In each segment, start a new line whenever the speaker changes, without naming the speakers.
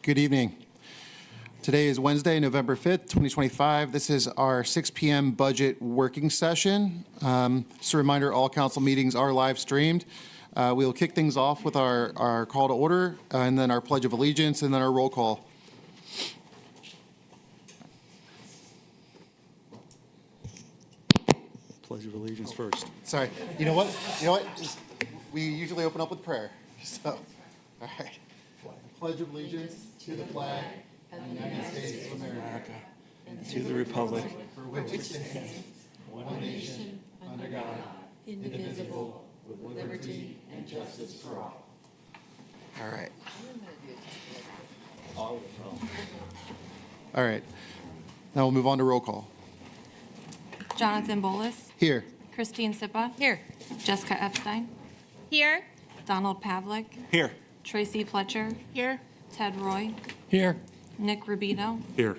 Good evening. Today is Wednesday, November 5th, 2025. This is our 6 p.m. budget working session. Just a reminder, all council meetings are live streamed. We'll kick things off with our call to order, and then our Pledge of Allegiance, and then our roll call.
Pledge of Allegiance first.
Sorry. You know what? We usually open up with prayer. So, all right. Pledge of Allegiance to the flag of the United States of America,
and to the republic
for which it stands, one nation, under God, indivisible, with liberty and justice for all. All right. All right. Now we'll move on to roll call.
Jonathan Bolus.
Here.
Christine Sippa. Here. Jessica Epstein.
Here.
Donald Pavlik.
Here.
Tracy Pletcher.
Here.
Ted Roy.
Here.
Nick Rubino.
Here.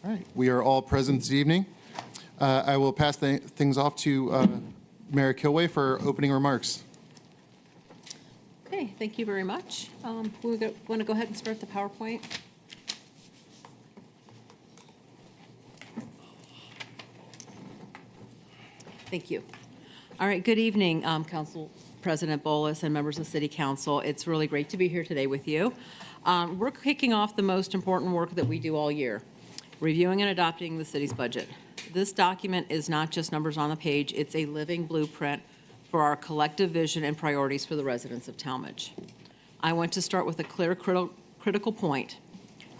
All right. We are all present this evening. I will pass things off to Mayor Kilway for opening remarks.
Okay, thank you very much. We want to go ahead and start the PowerPoint. Thank you. All right, good evening, Council President Bolus and members of City Council. It's really great to be here today with you. We're kicking off the most important work that we do all year, reviewing and adopting the city's budget. This document is not just numbers on the page, it's a living blueprint for our collective vision and priorities for the residents of Tallmadge. I want to start with a clear critical point.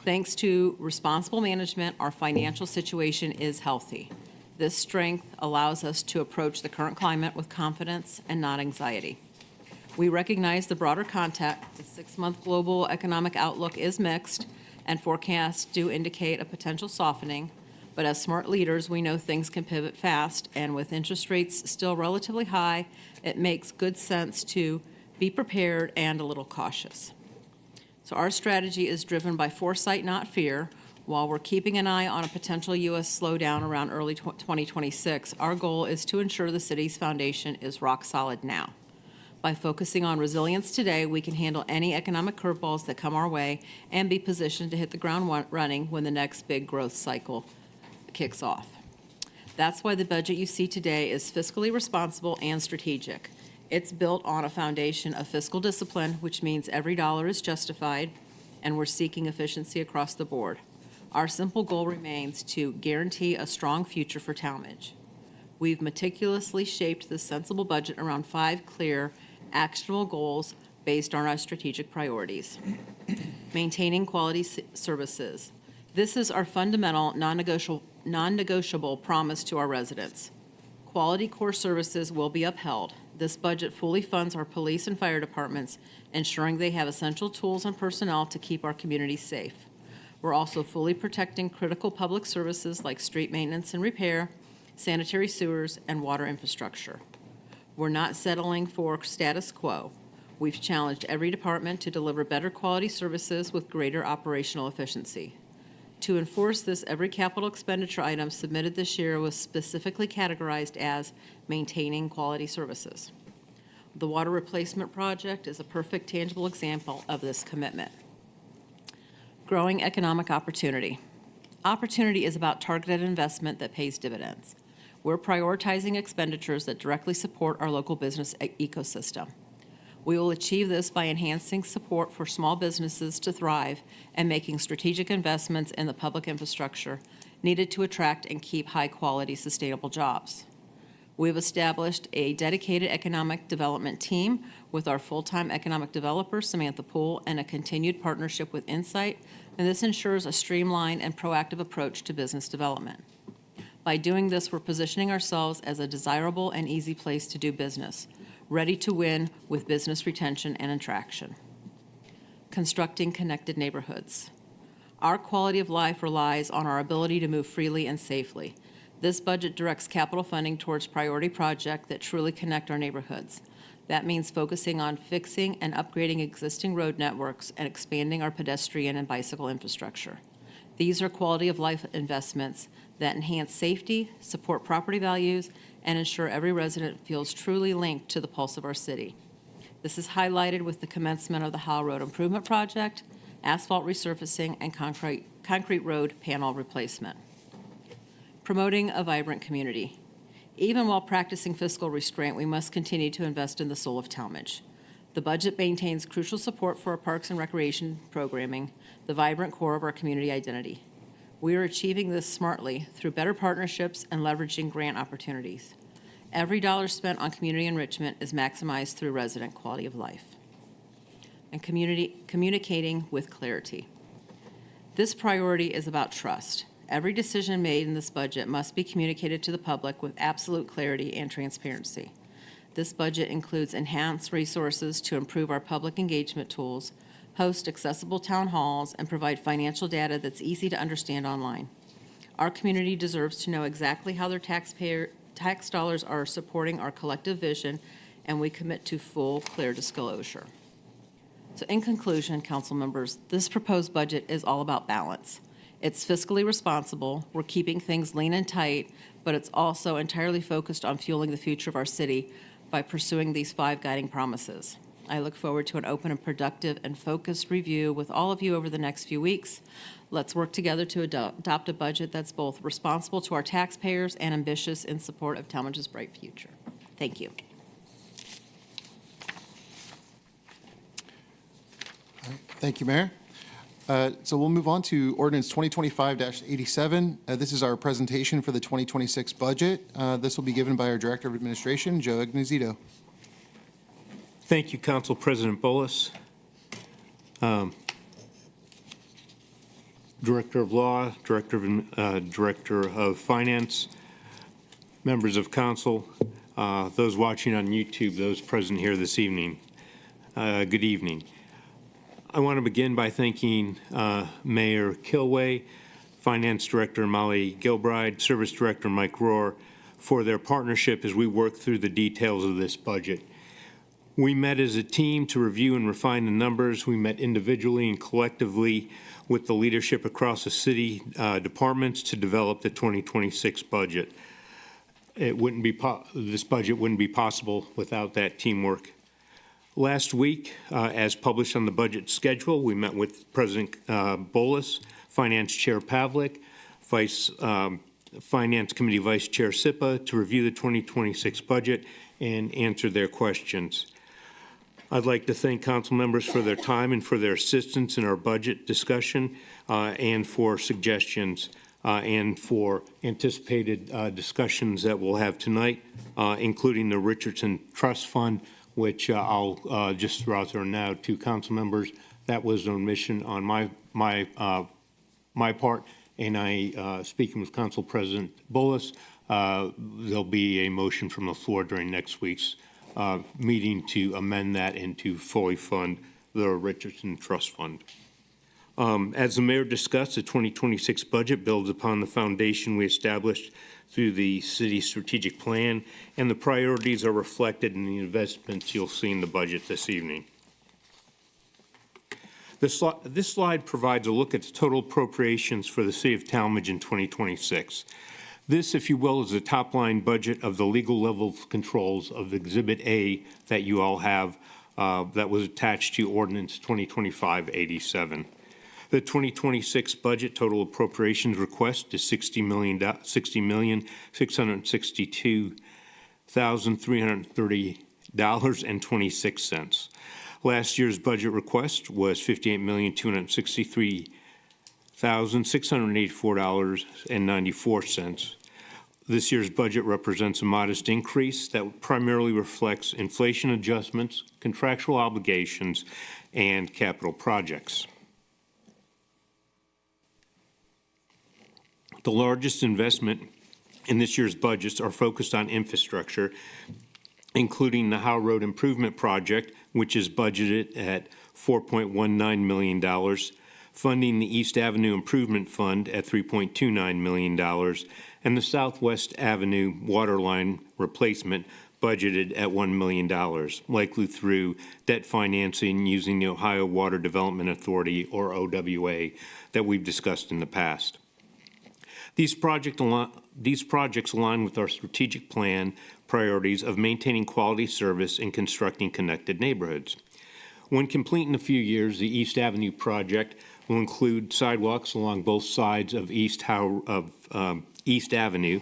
Thanks to responsible management, our financial situation is healthy. This strength allows us to approach the current climate with confidence and not anxiety. We recognize the broader context. The 6-month global economic outlook is mixed, and forecasts do indicate a potential softening. But as smart leaders, we know things can pivot fast, and with interest rates still relatively high, it makes good sense to be prepared and a little cautious. So our strategy is driven by foresight, not fear. While we're keeping an eye on a potential U.S. slowdown around early 2026, our goal is to ensure the city's foundation is rock solid now. By focusing on resilience today, we can handle any economic curveballs that come our way and be positioned to hit the ground running when the next big growth cycle kicks off. That's why the budget you see today is fiscally responsible and strategic. It's built on a foundation of fiscal discipline, which means every dollar is justified, and we're seeking efficiency across the board. Our simple goal remains to guarantee a strong future for Tallmadge. We've meticulously shaped this sensible budget around 5 clear, actionable goals based on our strategic priorities. Maintaining quality services. This is our fundamental, non-negotiable promise to our residents. Quality core services will be upheld. This budget fully funds our police and fire departments, ensuring they have essential tools and personnel to keep our communities safe. We're also fully protecting critical public services like street maintenance and repair, sanitary sewers, and water infrastructure. We're not settling for status quo. We've challenged every department to deliver better quality services with greater operational efficiency. To enforce this, every capital expenditure item submitted this year was specifically categorized as maintaining quality services. The water replacement project is a perfect tangible example of this commitment. Growing economic opportunity. Opportunity is about targeted investment that pays dividends. We're prioritizing expenditures that directly support our local business ecosystem. We will achieve this by enhancing support for small businesses to thrive and making strategic investments in the public infrastructure needed to attract and keep high-quality, sustainable jobs. We've established a dedicated economic development team with our full-time economic developer, Samantha Poole, and a continued partnership with Insight, and this ensures a streamlined and proactive approach to business development. By doing this, we're positioning ourselves as a desirable and easy place to do business, ready to win with business retention and attraction. Constructing connected neighborhoods. Our quality of life relies on our ability to move freely and safely. This budget directs capital funding towards priority projects that truly connect our neighborhoods. That means focusing on fixing and upgrading existing road networks and expanding our pedestrian and bicycle infrastructure. These are quality of life investments that enhance safety, support property values, and ensure every resident feels truly linked to the pulse of our city. This is highlighted with the commencement of the Howell Road Improvement Project, asphalt resurfacing, and concrete road panel replacement. Promoting a vibrant community. Even while practicing fiscal restraint, we must continue to invest in the soul of Tallmadge. The budget maintains crucial support for our parks and recreation programming, the vibrant core of our community identity. We are achieving this smartly through better partnerships and leveraging grant opportunities. Every dollar spent on community enrichment is maximized through resident quality of life. And communicating with clarity. This priority is about trust. Every decision made in this budget must be communicated to the public with absolute clarity and transparency. This budget includes enhanced resources to improve our public engagement tools, host accessible town halls, and provide financial data that's easy to understand online. Our community deserves to know exactly how their tax dollars are supporting our collective vision, and we commit to full, clear disclosure. So in conclusion, council members, this proposed budget is all about balance. It's fiscally responsible, we're keeping things lean and tight, but it's also entirely focused on fueling the future of our city by pursuing these 5 guiding promises. I look forward to an open and productive and focused review with all of you over the next few weeks. Let's work together to adopt a budget that's both responsible to our taxpayers and ambitious in support of Tallmadge's bright future. Thank you.
Thank you, Mayor. So we'll move on to ordinance 2025-87. This is our presentation for the 2026 budget. This will be given by our Director of Administration, Joe Ignazito.
Thank you, Council President Bolus. Director of Law, Director of Finance, members of Council, those watching on YouTube, those present here this evening, good evening. I want to begin by thanking Mayor Kilway, Finance Director Molly Gilbride, Service Director Mike Rohr for their partnership as we work through the details of this budget. We met as a team to review and refine the numbers. We met individually and collectively with the leadership across the city departments to develop the 2026 budget. This budget wouldn't be possible without that teamwork. Last week, as published on the budget schedule, we met with President Bolus, Finance Chair Pavlik, Finance Committee Vice Chair Sipa to review the 2026 budget and answer their questions. I'd like to thank council members for their time and for their assistance in our budget discussion and for suggestions and for anticipated discussions that we'll have tonight, including the Richardson Trust Fund, which I'll just throw out there now to council members. That was an omission on my part, and I, speaking with Council President Bolus, there'll be a motion from the floor during next week's meeting to amend that and to fully fund the Richardson Trust Fund. As the mayor discussed, the 2026 budget builds upon the foundation we established through the city's strategic plan, and the priorities are reflected in the investments you'll see in the budget this evening. This slide provides a look at the total appropriations for the city of Tallmadge in 2026. This, if you will, is the top-line budget of the legal level of controls of Exhibit A that you all have that was attached to Ordinance 2025-87. The 2026 budget total appropriations request is $60,662,330.26. Last year's budget request was $58,263,684.94. This year's budget represents a modest increase that primarily reflects inflation adjustments, contractual obligations, and capital projects. The largest investment in this year's budgets are focused on infrastructure, including the Howe Road Improvement Project, which is budgeted at $4.19 million, funding the East Avenue Improvement Fund at $3.29 million, and the Southwest Avenue Waterline Replacement budgeted at $1 million, likely through debt financing using the Ohio Water Development Authority, or OWA, that we've discussed in the past. These projects align with our strategic plan priorities of maintaining quality service and constructing connected neighborhoods. When complete in a few years, the East Avenue project will include sidewalks along both sides of East Avenue,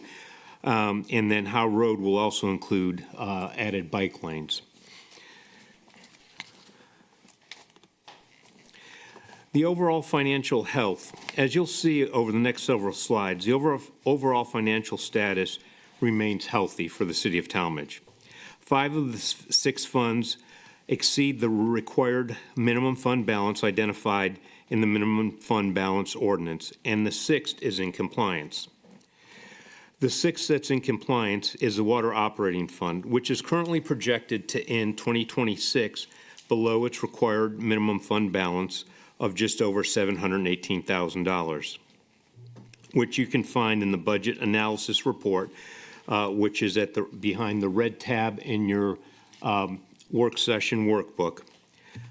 and then Howe Road will also include added bike lanes. The overall financial health, as you'll see over the next several slides, the overall financial status remains healthy for the city of Tallmadge. 5 of the 6 funds exceed the required minimum fund balance identified in the minimum fund balance ordinance, and the 6th is in compliance. The 6th that's in compliance is the Water Operating Fund, which is currently projected to end 2026 below its required minimum fund balance of just over $718,000, which you can find in the budget analysis report, which is behind the red tab in your work session workbook.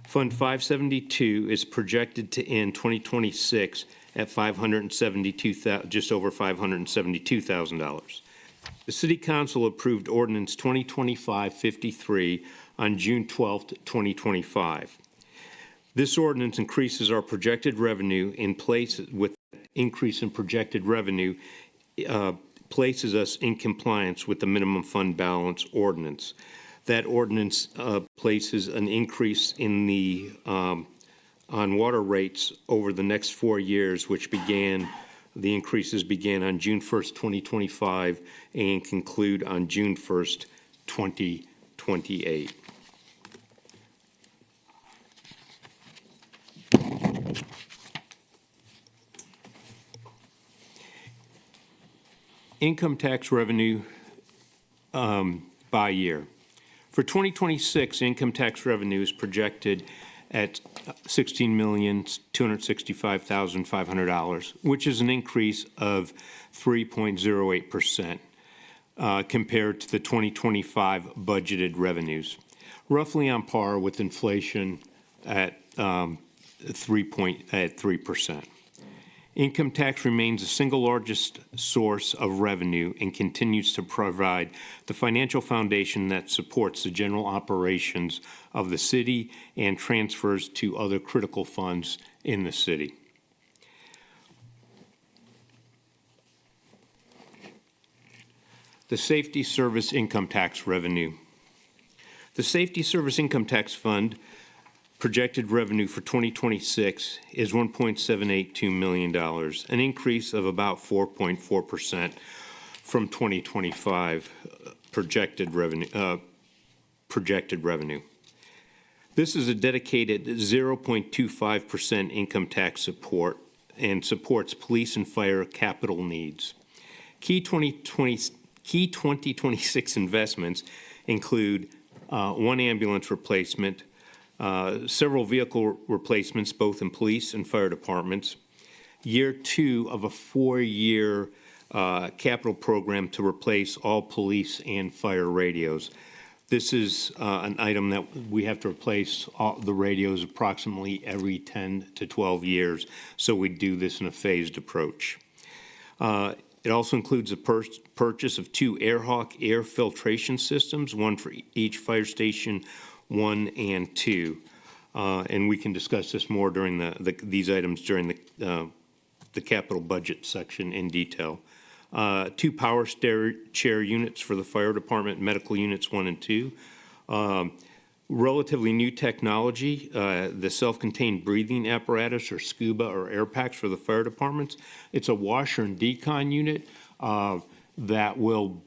Fund 572 is projected to end 2026 at just over $572,000. The City Council approved Ordinance 2025-53 on June 12, 2025. This ordinance increases our projected revenue in place with increase in projected revenue places us in compliance with the minimum fund balance ordinance. That ordinance places an increase in the on water rates over the next 4 years, the increases began on June 1st, 2025 and conclude on June 1st, 2028. Income tax revenue by year. For 2026, income tax revenue is projected at $16,265,500, which is an increase of 3.08% compared to the 2025 budgeted revenues, roughly on par with inflation at 3%. Income tax remains the single largest source of revenue and continues to provide the financial foundation that supports the general operations of the city and transfers to other critical funds in the city. The Safety Service Income Tax revenue. The Safety Service Income Tax Fund projected revenue for 2026 is $1.782 million, an increase of about 4.4% from 2025 projected revenue. This is a dedicated 0.25% income tax support and supports police and fire capital needs. Key 2026 investments include 1 ambulance replacement, several vehicle replacements, both in police and fire departments, year 2 of a 4-year capital program to replace all police and fire radios. This is an item that we have to replace all the radios approximately every 10 to 12 years, so we do this in a phased approach. It also includes the purchase of 2 AirHawk air filtration systems, one for each fire station 1 and 2. And we can discuss this more during these items during the capital budget section in detail. 2 power chair units for the fire department, medical units 1 and 2. Relatively new technology, the self-contained breathing apparatus or SCUBA or air packs for the fire departments. It's a washer and decon unit that will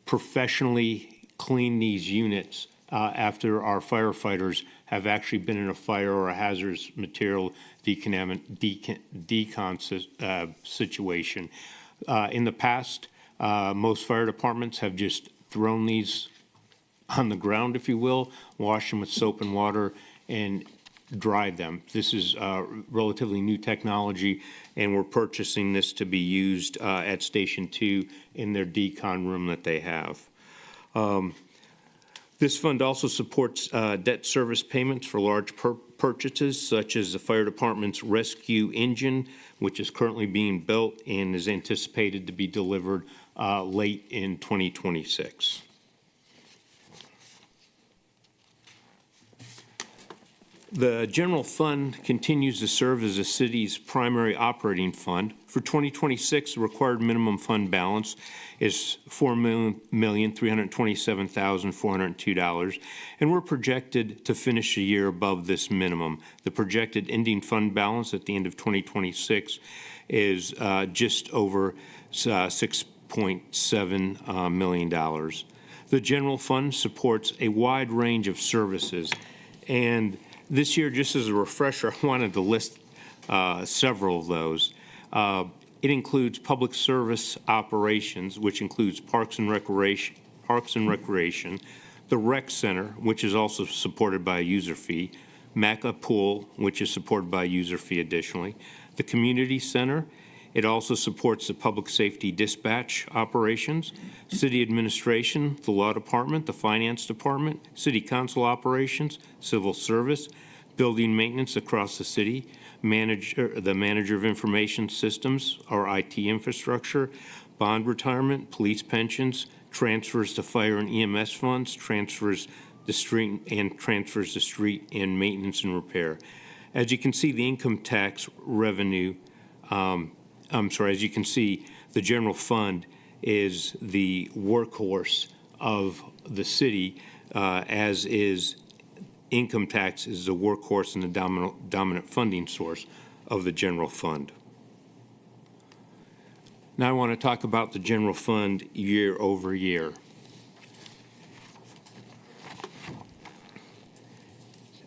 professionally clean these units after our firefighters have actually been in a fire or a hazardous material decon situation. In the past, most fire departments have just thrown these on the ground, if you will, wash them with soap and water, and dried them. This is relatively new technology, and we're purchasing this to be used at Station 2 in their decon room that they have. This fund also supports debt service payments for large purchases, such as the fire department's rescue engine, which is currently being built and is anticipated to be delivered late in 2026. The general fund continues to serve as the city's primary operating fund. For 2026, the required minimum fund balance is $4,327,402, and we're projected to finish the year above this minimum. The projected ending fund balance at the end of 2026 is just over $6.7 million. The general fund supports a wide range of services, and this year, just as a refresher, I wanted to list several of those. It includes public service operations, which includes parks and recreation, the rec center, which is also supported by a user fee, Maca Pool, which is supported by a user fee additionally, the community center. It also supports the public safety dispatch operations, city administration, the law department, the finance department, city council operations, civil service, building maintenance across the city, the manager of information systems, our IT infrastructure, bond retirement, police pensions, transfers to fire and EMS funds, transfers to street and maintenance and repair. As you can see, the income tax revenue, as you can see, the general fund is the workhorse of the city, as is income tax is the workhorse and the dominant funding source of the general fund. Now I want to talk about the general fund year over year.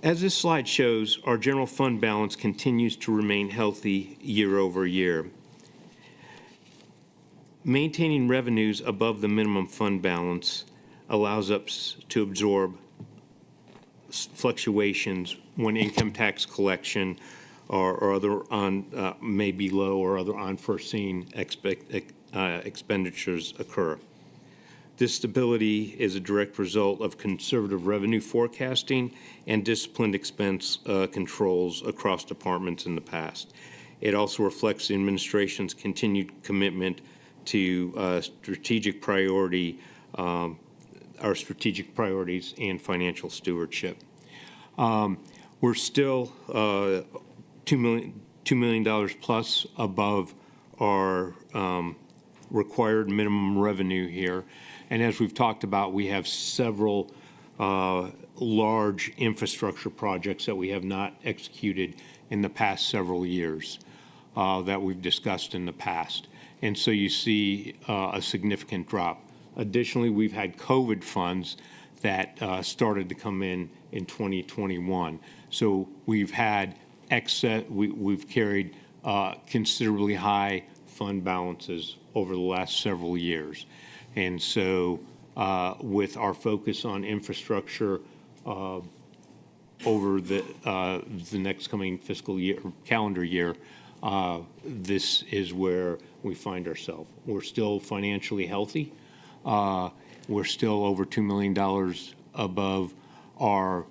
As this slide shows, our general fund balance continues to remain healthy year over year. Maintaining revenues above the minimum fund balance allows us to absorb fluctuations when income tax collection or other may be low or other unforeseen expenditures occur. This stability is a direct result of conservative revenue forecasting and disciplined expense controls across departments in the past. It also reflects the administration's continued commitment to strategic priorities and financial stewardship. We're still $2 million plus above our required minimum revenue here. And as we've talked about, we have several large infrastructure projects that we have not executed in the past several years that we've discussed in the past. And so you see a significant drop. Additionally, we've had COVID funds that started to come in 2021. So we've had excess, we've carried considerably high fund balances over the last several years. And so with our focus on infrastructure over the next coming fiscal year, calendar year, this is where we find ourselves. We're still financially healthy. We're still over $2 million above our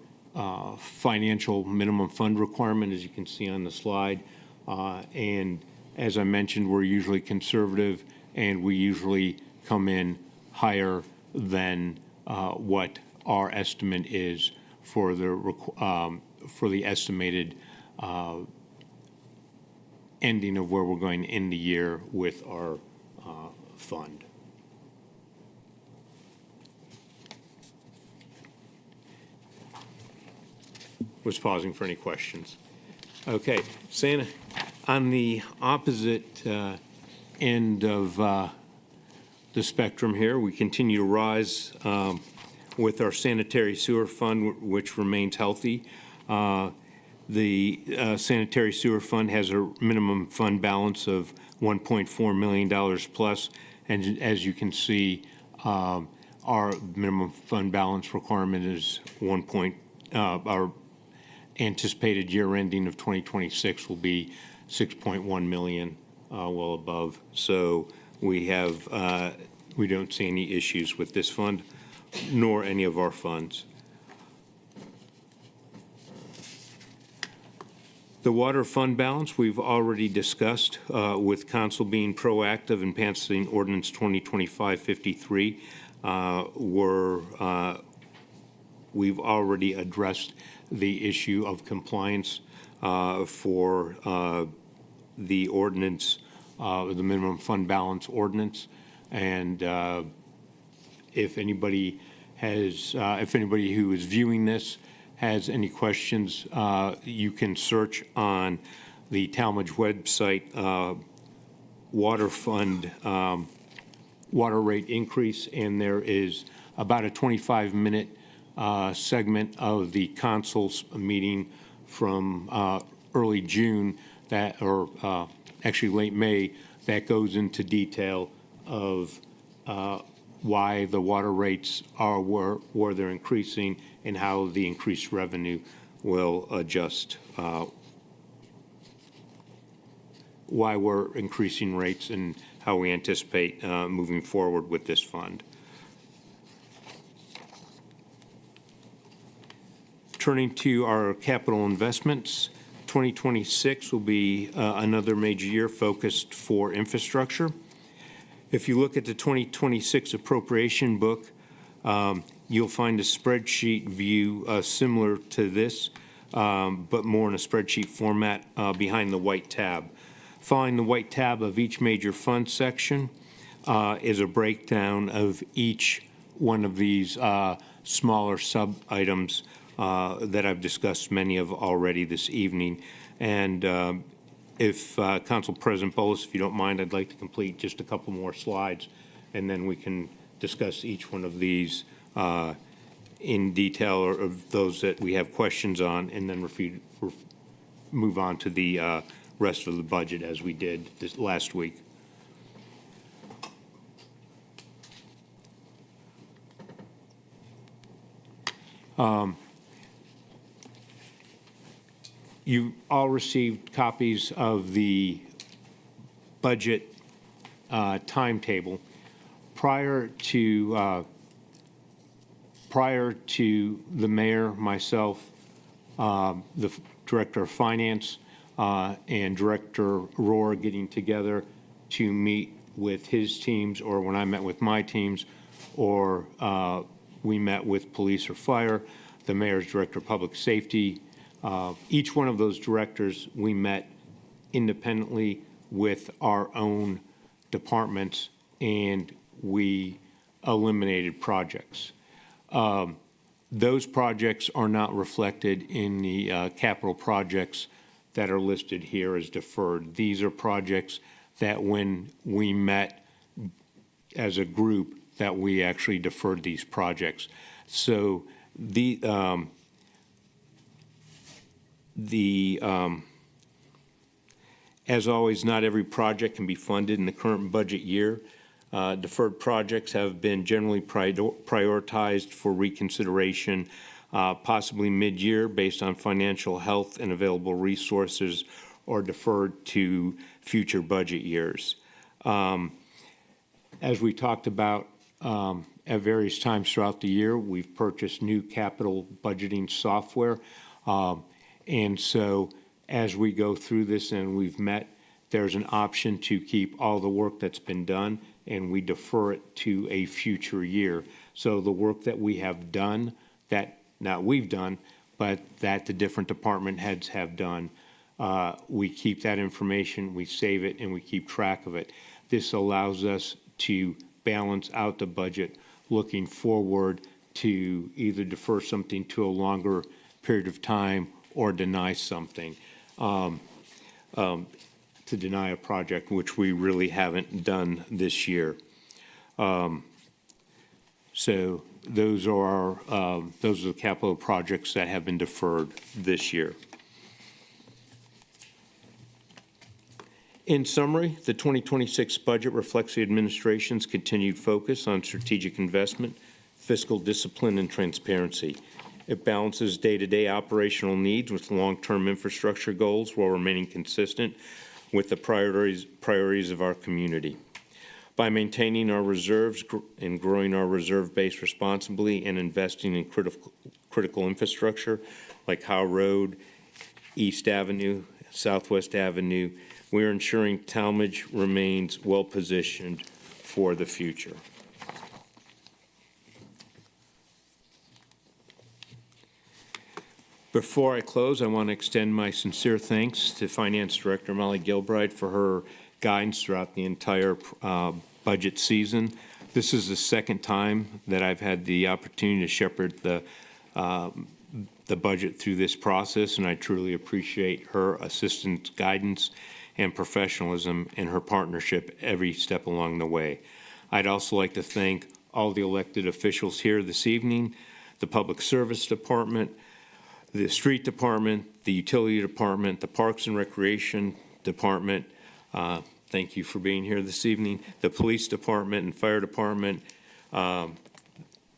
financial minimum fund requirement, as you can see on the slide. And as I mentioned, we're usually conservative, and we usually come in higher than what our estimate is for the estimated ending of where we're going to end the year with our fund. Was pausing for any questions. Okay, Santa, on the opposite end of the spectrum here, we continue to rise with our sanitary sewer fund, which remains healthy. The sanitary sewer fund has a minimum fund balance of $1.4 million plus, and as you can see, our minimum fund balance requirement is our anticipated year ending of 2026 will be 6.1 million, well above. So we don't see any issues with this fund, nor any of our funds. The water fund balance we've already discussed, with council being proactive in passing ordinance 2025-53. We've already addressed the issue of compliance for the ordinance, the minimum fund balance ordinance. And if anybody who is viewing this has any questions, you can search on the Tallmadge website, water fund, water rate increase, and there is about a 25-minute segment of the council's meeting from early June actually late May, that goes into detail of why the water rates are where they're increasing and how the increased revenue will adjust, why we're increasing rates and how we anticipate moving forward with this fund. Turning to our capital investments, 2026 will be another major year focused for infrastructure. If you look at the 2026 appropriation book, you'll find a spreadsheet view similar to this, but more in a spreadsheet format behind the white tab. Following the white tab of each major fund section is a breakdown of each one of these smaller sub-items that I've discussed many of already this evening. And if Council President Bolus, if you don't mind, I'd like to complete just a couple more slides, and then we can discuss each one of these in detail, or of those that we have questions on, and then move on to the rest of the budget as we did this last week. You all received copies of the budget timetable. Prior to the mayor, myself, the director of finance, and Director Rohr getting together to meet with his teams, or when I met with my teams, or we met with police or fire, the mayor's director of public safety. Each one of those directors, we met independently with our own departments, and we eliminated projects. Those projects are not reflected in the capital projects that are listed here as deferred. These are projects that when we met as a group, that we actually deferred these projects. So as always, not every project can be funded in the current budget year. Deferred projects have been generally prioritized for reconsideration, possibly mid-year based on financial health and available resources, or deferred to future budget years. As we talked about at various times throughout the year, we've purchased new capital budgeting software. And so as we go through this and we've met, there's an option to keep all the work that's been done, and we defer it to a future year. So the work that we have done, that not we've done, but that the different department heads have done, we keep that information, we save it, and we keep track of it. This allows us to balance out the budget looking forward to either defer something to a longer period of time or deny something, to deny a project, which we really haven't done this year. So those are the capital projects that have been deferred this year. In summary, the 2026 budget reflects the administration's continued focus on strategic investment, fiscal discipline, and transparency. It balances day-to-day operational needs with long-term infrastructure goals while remaining consistent with the priorities of our community. By maintaining our reserves and growing our reserve base responsibly and investing in critical infrastructure like Howe Road, East Avenue, Southwest Avenue, we are ensuring Tallmadge remains well-positioned for the future. Before I close, I want to extend my sincere thanks to Finance Director Molly Gilbride for her guidance throughout the entire budget season. This is the second time that I've had the opportunity to shepherd the budget through this process, and I truly appreciate her assistance, guidance, and professionalism and her partnership every step along the way. I'd also like to thank all the elected officials here this evening, the Public Service Department, the Street Department, the Utility Department, the Parks and Recreation Department. Thank you for being here this evening. The Police Department and Fire Department,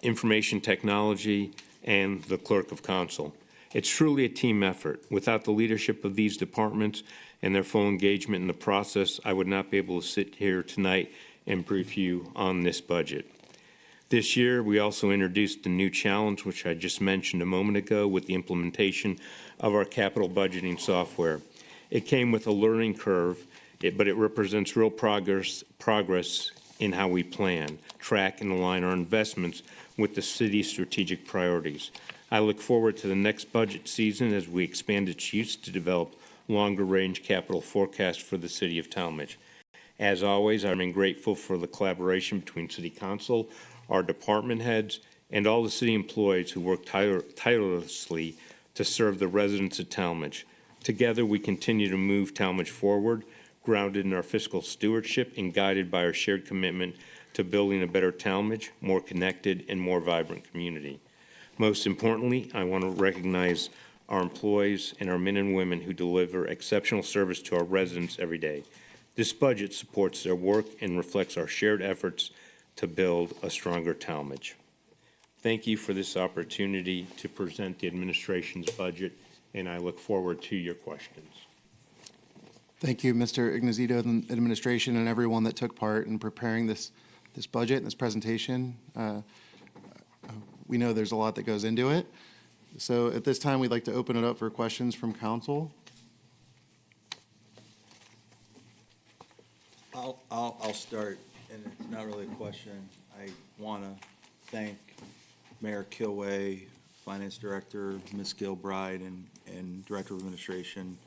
Information Technology, and the Clerk of Council. It's truly a team effort. Without the leadership of these departments and their full engagement in the process, I would not be able to sit here tonight and brief you on this budget. This year, we also introduced a new challenge, which I just mentioned a moment ago, with the implementation of our capital budgeting software. It came with a learning curve, but it represents real progress in how we plan, track, and align our investments with the city's strategic priorities. I look forward to the next budget season as we expand its use to develop longer-range capital forecasts for the city of Tallmadge. As always, I remain grateful for the collaboration between City Council, our department heads, and all the city employees who work tirelessly to serve the residents of Tallmadge. Together, we continue to move Tallmadge forward, grounded in our fiscal stewardship and guided by our shared commitment to building a better Tallmadge, more connected, and more vibrant community. Most importantly, I want to recognize our employees and our men and women who deliver exceptional service to our residents every day. This budget supports their work and reflects our shared efforts to build a stronger Tallmadge. Thank you for this opportunity to present the administration's budget, and I look forward to your questions.
Thank you, Mr. Ignazito, and administration, and everyone that took part in preparing this budget and this presentation. We know there's a lot that goes into it. So at this time, we'd like to open it up for questions from council.
I'll start, and it's not really a question. I want to thank Mayor Kilway, Finance Director, Ms. Gilbride, and Director of Administration,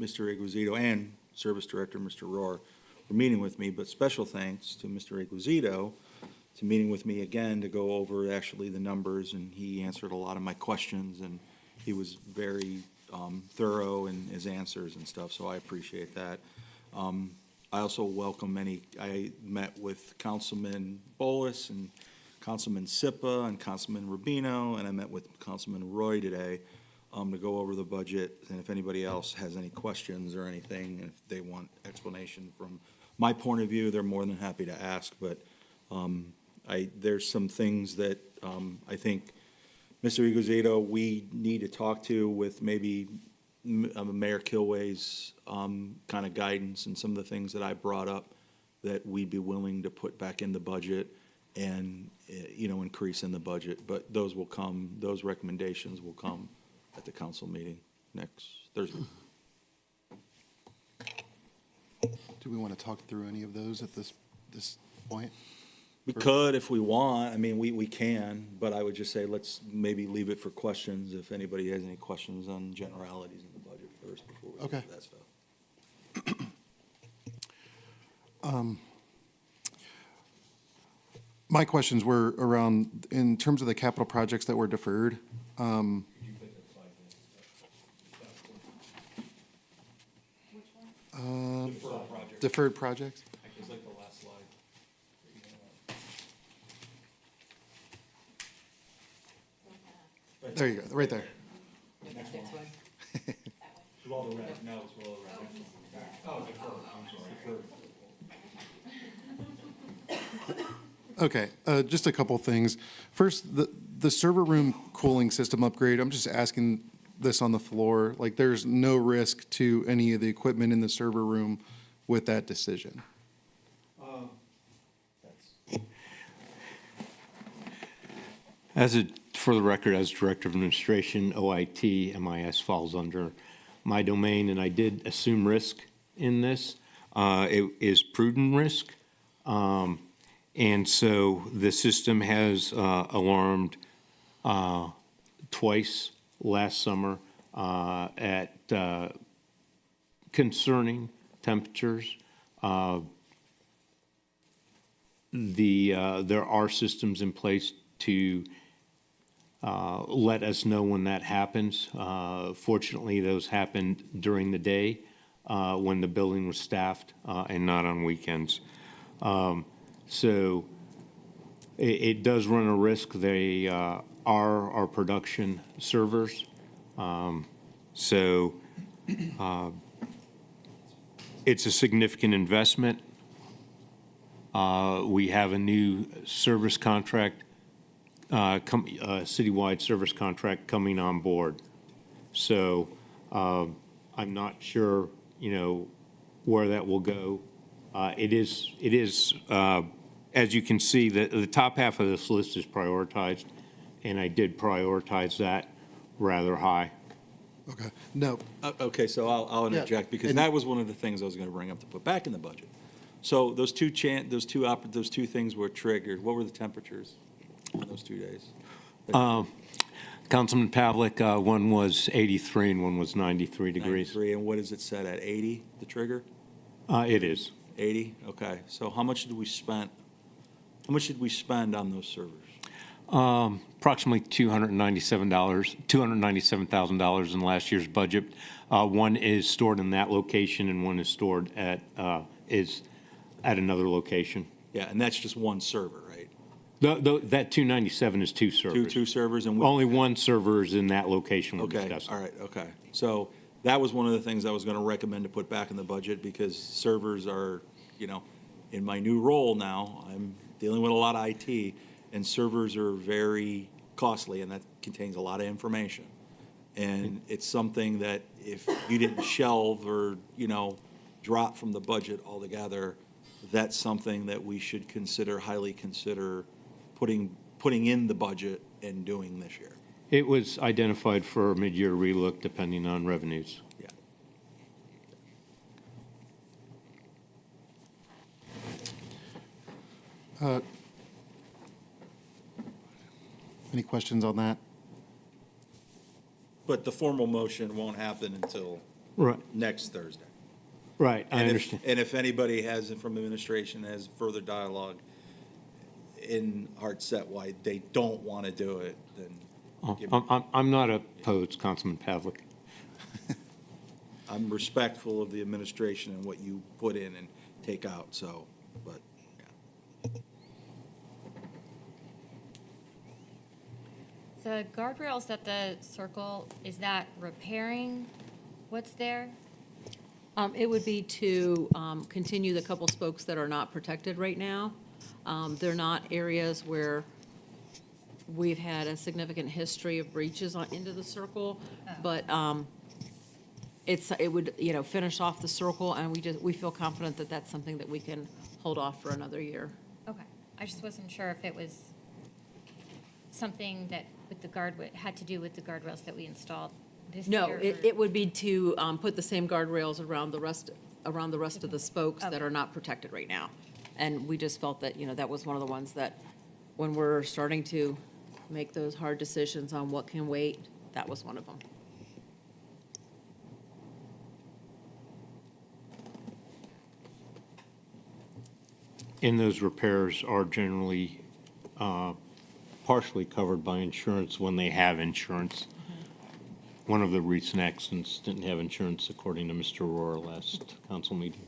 Mr. Iguazito, and Service Director, Mr. Rohr, for meeting with me, but special thanks to Mr. Iguazito to meeting with me again to go over actually the numbers, and he answered a lot of my questions, and he was very thorough in his answers and stuff, so I appreciate that. I also welcome I met with Councilman Bolus and Councilman Sipa and Councilman Rubino, and I met with Councilman Roy today to go over the budget, and if anybody else has any questions or anything, and if they want explanation from my point of view, they're more than happy to ask, but there's some things that I think, Mr. Iguazito, we need to talk to with maybe Mayor Kilway's kind of guidance and some of the things that I brought up that we'd be willing to put back in the budget and, increase in the budget. But those will come, those recommendations will come at the council meeting next Thursday.
Do we want to talk through any of those at this point?
We could if we want. I mean, we can, but I would just say let's maybe leave it for questions if anybody has any questions on generalities in the budget first before we
Okay.
get to that stuff.
My questions were around, in terms of the capital projects that were deferred. Deferred projects?
It's like the last slide.
There you go, right there.
With all the red, now it's with all the red. Oh, deferred, I'm sorry.
Okay, just a couple things. First, the server room cooling system upgrade, I'm just asking this on the floor, like there's no risk to any of the equipment in the server room with that decision?
For the record, as Director of Administration, OIT, MIS falls under my domain, and I did assume risk in this. It is prudent risk. And so the system has alarmed twice last summer at concerning temperatures. There are systems in place to let us know when that happens. Fortunately, those happened during the day when the building was staffed and not on weekends. So it does run a risk. They are our production servers. So it's a significant investment. We have a new service contract, citywide service contract coming on board. So I'm not sure, where that will go. It is, as you can see, the top half of this list is prioritized, and I did prioritize that rather high.
Okay, no,
Okay, so I'll interject, because
and-
that was one of the things I was going to bring up to put back in the budget. So those two things were triggered. What were the temperatures on those 2 days?
Councilman Pavlik, one was 83 and one was 93 degrees.
93, and what is it set at, 80, the trigger?
It is.
80, okay. So how much did we spend on those servers?
Approximately $297,000 in last year's budget. One is stored in that location and one is stored at another location.
Yeah, and that's just one server, right?
That 297 is two servers.
Two servers, and
Only one server is in that location we're
okay,
discussing.
all right, okay. So that was one of the things I was going to recommend to put back in the budget, because servers are, in my new role now, I'm dealing with a lot of IT, and servers are very costly, and that contains a lot of information. And it's something that if you didn't shelve or, drop from the budget altogether, that's something that we should highly consider putting in the budget and doing this year.
It was identified for a mid-year relook depending on revenues.
Yeah.
any questions on that?
But the formal motion won't happen until
Right.
next Thursday.
Right, I
And
understand.
And if anybody has, from administration, has further dialogue in heart set why they don't want to do it, then give me-
I'm not opposed, Councilman Pavlik.
I'm respectful of the administration and what you put in and take out, so, but, yeah.
The guardrails at the circle, is that repairing what's there?
It would be to continue the couple spokes that are not protected right now. They're not areas where we've had a significant history of breaches into the circle, but it would, finish off the circle, and we feel confident that that's something that we can hold off for another year.
Okay, I just wasn't sure if it was something that had to do with the guardrails that we installed this year.
No, it would be to put the same guardrails around the rest of the spokes that
Okay.
are not protected right now. And we just felt that, that was one of the ones that, when we're starting to make those hard decisions on what can wait, that was one of them.
And those repairs are generally partially covered by insurance when they have insurance. One of the recent accidents didn't have insurance, according to Mr. Rohr last council meeting.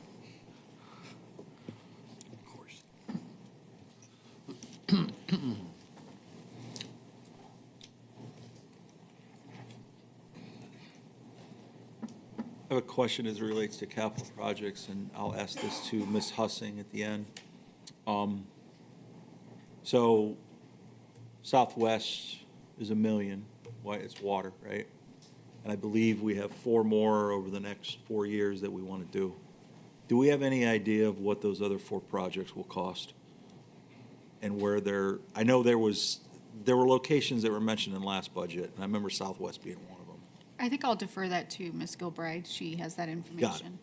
Of course.
I have a question as it relates to capital projects, and I'll ask this to Ms. Hussing at the end. So Southwest is $1 million, it's water, right? And I believe we have 4 more over the next 4 years that we want to do. Do we have any idea of what those other 4 projects will cost? And where I know there were locations that were mentioned in last budget, and I remember Southwest being one of them.
I think I'll defer that to Ms. Gilbride. She has that information.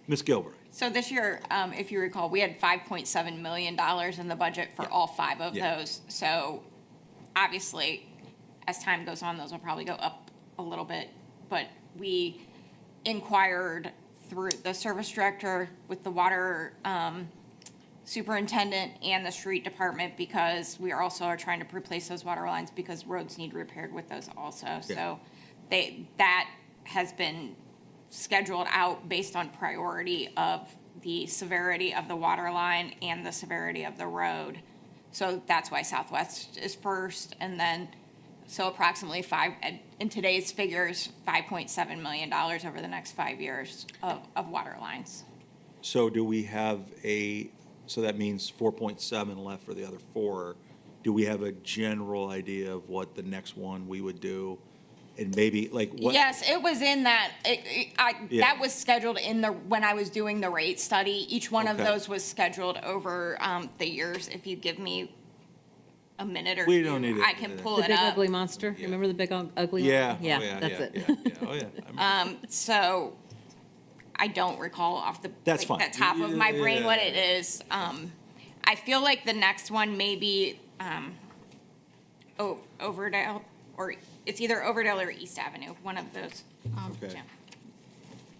Ms. Gilbert?
So this year, if you recall, we had $5.7 million in the budget for all 5 of
Yeah.
those. So obviously, as time goes on, those will probably go up a little bit. But we inquired through the service director with the water superintendent and the street department, because we are also are trying to replace those water lines because roads need repaired with those also. So that has been scheduled out based on priority of the severity of the water line and the severity of the road. So that's why Southwest is first, and then, so approximately in today's figures, $5.7 million over the next 5 years of water lines.
So do we have so that means 4.7 left for the other 4. Do we have a general idea of what the next one we would do? And maybe, like, what?
Yes, it was in that,
Yeah.
that was scheduled when I was doing the rate study. Each one of
Okay.
those was scheduled over the years. If you give me a minute or
We
two,
don't need it.
I can pull
The
it
big
up.
ugly monster? Remember the big ugly?
Yeah.
one? Yeah,
Oh, yeah,
that's
yeah,
it.
yeah, yeah. Oh, yeah. I mean,
So I don't recall off the,
That's
like,
fine.
the top of my brain what
Yeah.
it is. I feel like the next one may be Overdale, or it's either Overdale or East Avenue, one of those.
Okay.
Yeah.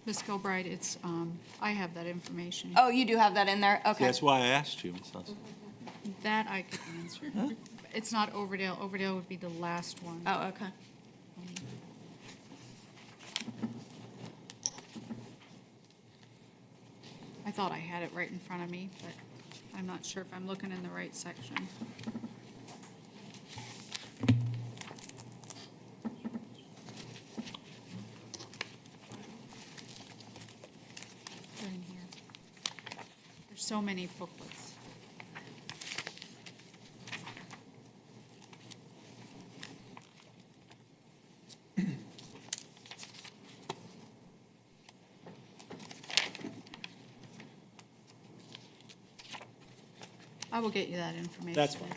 Ms. Gilbride, it's, I have that information.
Oh, you do have that in there? Okay.
That's why I asked you, Ms. Huss.
That I could answer. It's not Overdale. Overdale would be the last one.
Oh, okay.
I thought I had it right in front of me, but I'm not sure if I'm looking in the right section. They're in here. There's so many booklets. I will get you that information.
That's fine.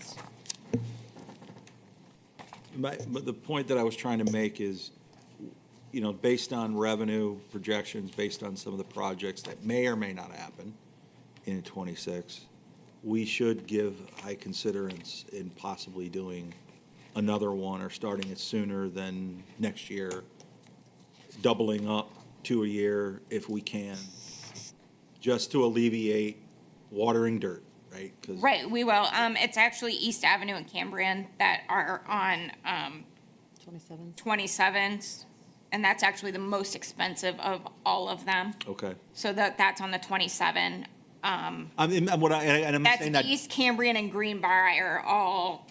But the point that I was trying to make is, you know, based on revenue projections, based on some of the projects that may or may not happen in '26, we should give high considerance in possibly doing another one or starting it sooner than next year, doubling up to a year if we can, just to alleviate watering dirt, right? 'Cause-
Right, we will. It's actually East Avenue and Cambrian that are on
27.
27s, and that's actually the most expensive of all of them.
Okay.
So that's on the 27.
I'm saying
That's
that.
East Cambrian and Greenbrier are all,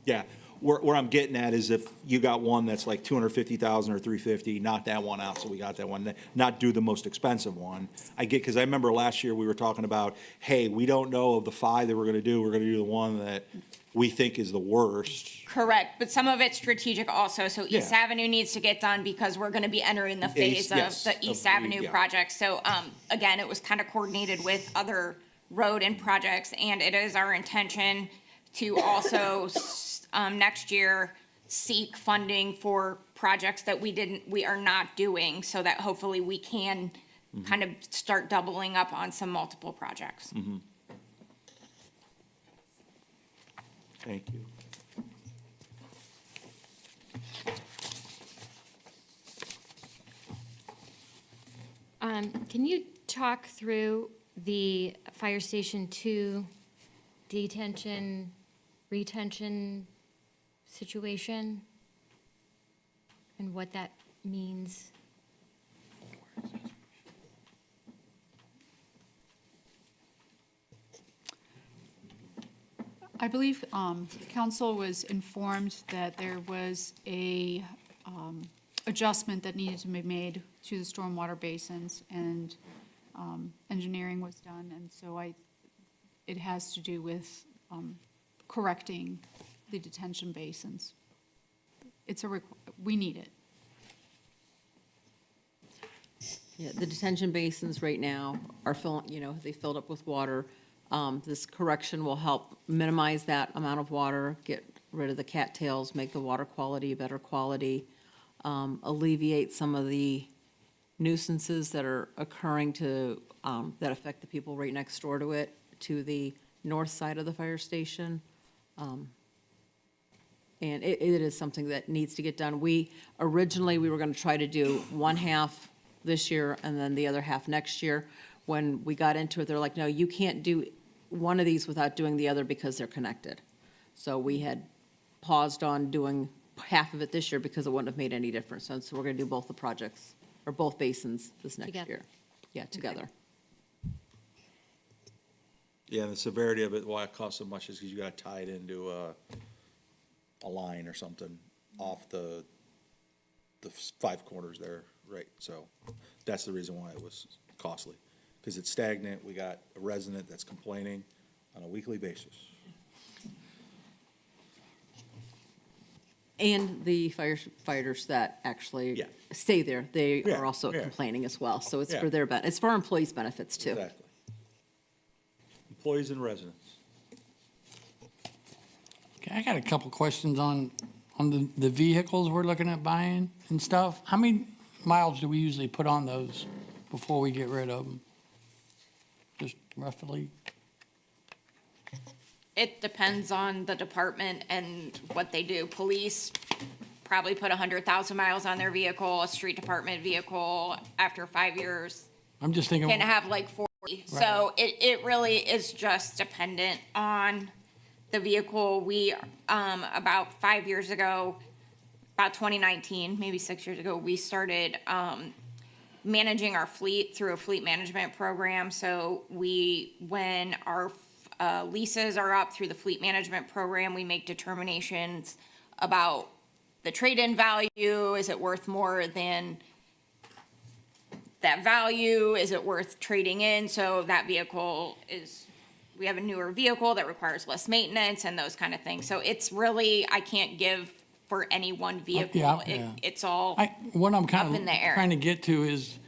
Yeah, where I'm getting at is if you got one that's like 250,000 or 350, knock that one out, so we got that one, not do the most expensive one. Because I remember last year we were talking about, hey, we don't know of the 5 that we're gonna do the one that we think is the worst.
correct, but some of it's strategic also. So East
Yeah.
Avenue needs to get done because we're gonna be entering the phase of
yes,
the East
of-
Avenue
yeah.
project. So, again, it was kind of coordinated with other road and projects, and it is our intention to also, next year, seek funding for projects that we are not doing, so that hopefully we can kind of start doubling up on some multiple projects.
Thank you.
Can you talk through the Fire Station 2 detention, retention situation? And what that means?
I believe council was informed that there was a adjustment that needed to be made to the stormwater basins, and engineering was done, and so it has to do with correcting the detention basins. It's we need it.
Yeah, the detention basins right now are filling, they filled up with water. This correction will help minimize that amount of water, get rid of the cattails, make the water quality a better quality, alleviate some of the nuisances that are occurring that affect the people right next door to it, to the north side of the fire station. And it is something that needs to get done. Originally, we were going to try to do one half this year and then the other half next year. When we got into it, they're like, no, you can't do one of these without doing the other because they're connected. So we had paused on doing half of it this year because it wouldn't have made any difference. And so we're going to do both the projects, or both basins this next
Together.
year. Yeah, together.
Yeah, the severity of it, why it costs so much is because you gotta tie it into a line or something off the five corners there, right? So that's the reason why it was costly, because it's stagnant. We got a resident that's complaining on a weekly basis.
And the firefighters that actually
Yeah.
stay there, they
Yeah,
are also
yeah.
complaining as well. So it's
Yeah.
for their, it's for our employees' benefits too.
Exactly. Employees and residents.
Okay, I got a couple questions on the vehicles we're looking at buying and stuff. How many miles do we usually put on those before we get rid of them? Just roughly?
It depends on the department and what they do. Police probably put 100,000 miles on their vehicle. A street department vehicle, after 5 years,
I'm just thinking,
can have like 40. So it really is just dependent on the vehicle. We, about 5 years ago, about 2019, maybe 6 years ago, we started managing our fleet through a fleet management program. So when our leases are up through the fleet management program, we make determinations about the trade-in value. Is it worth more than that value? Is it worth trading in? So that vehicle we have a newer vehicle that requires less maintenance and those kind of things. So it's really, I can't give for any one vehicle.
yeah.
It's all,
what I'm
up
kind
in the air.
of trying to get to is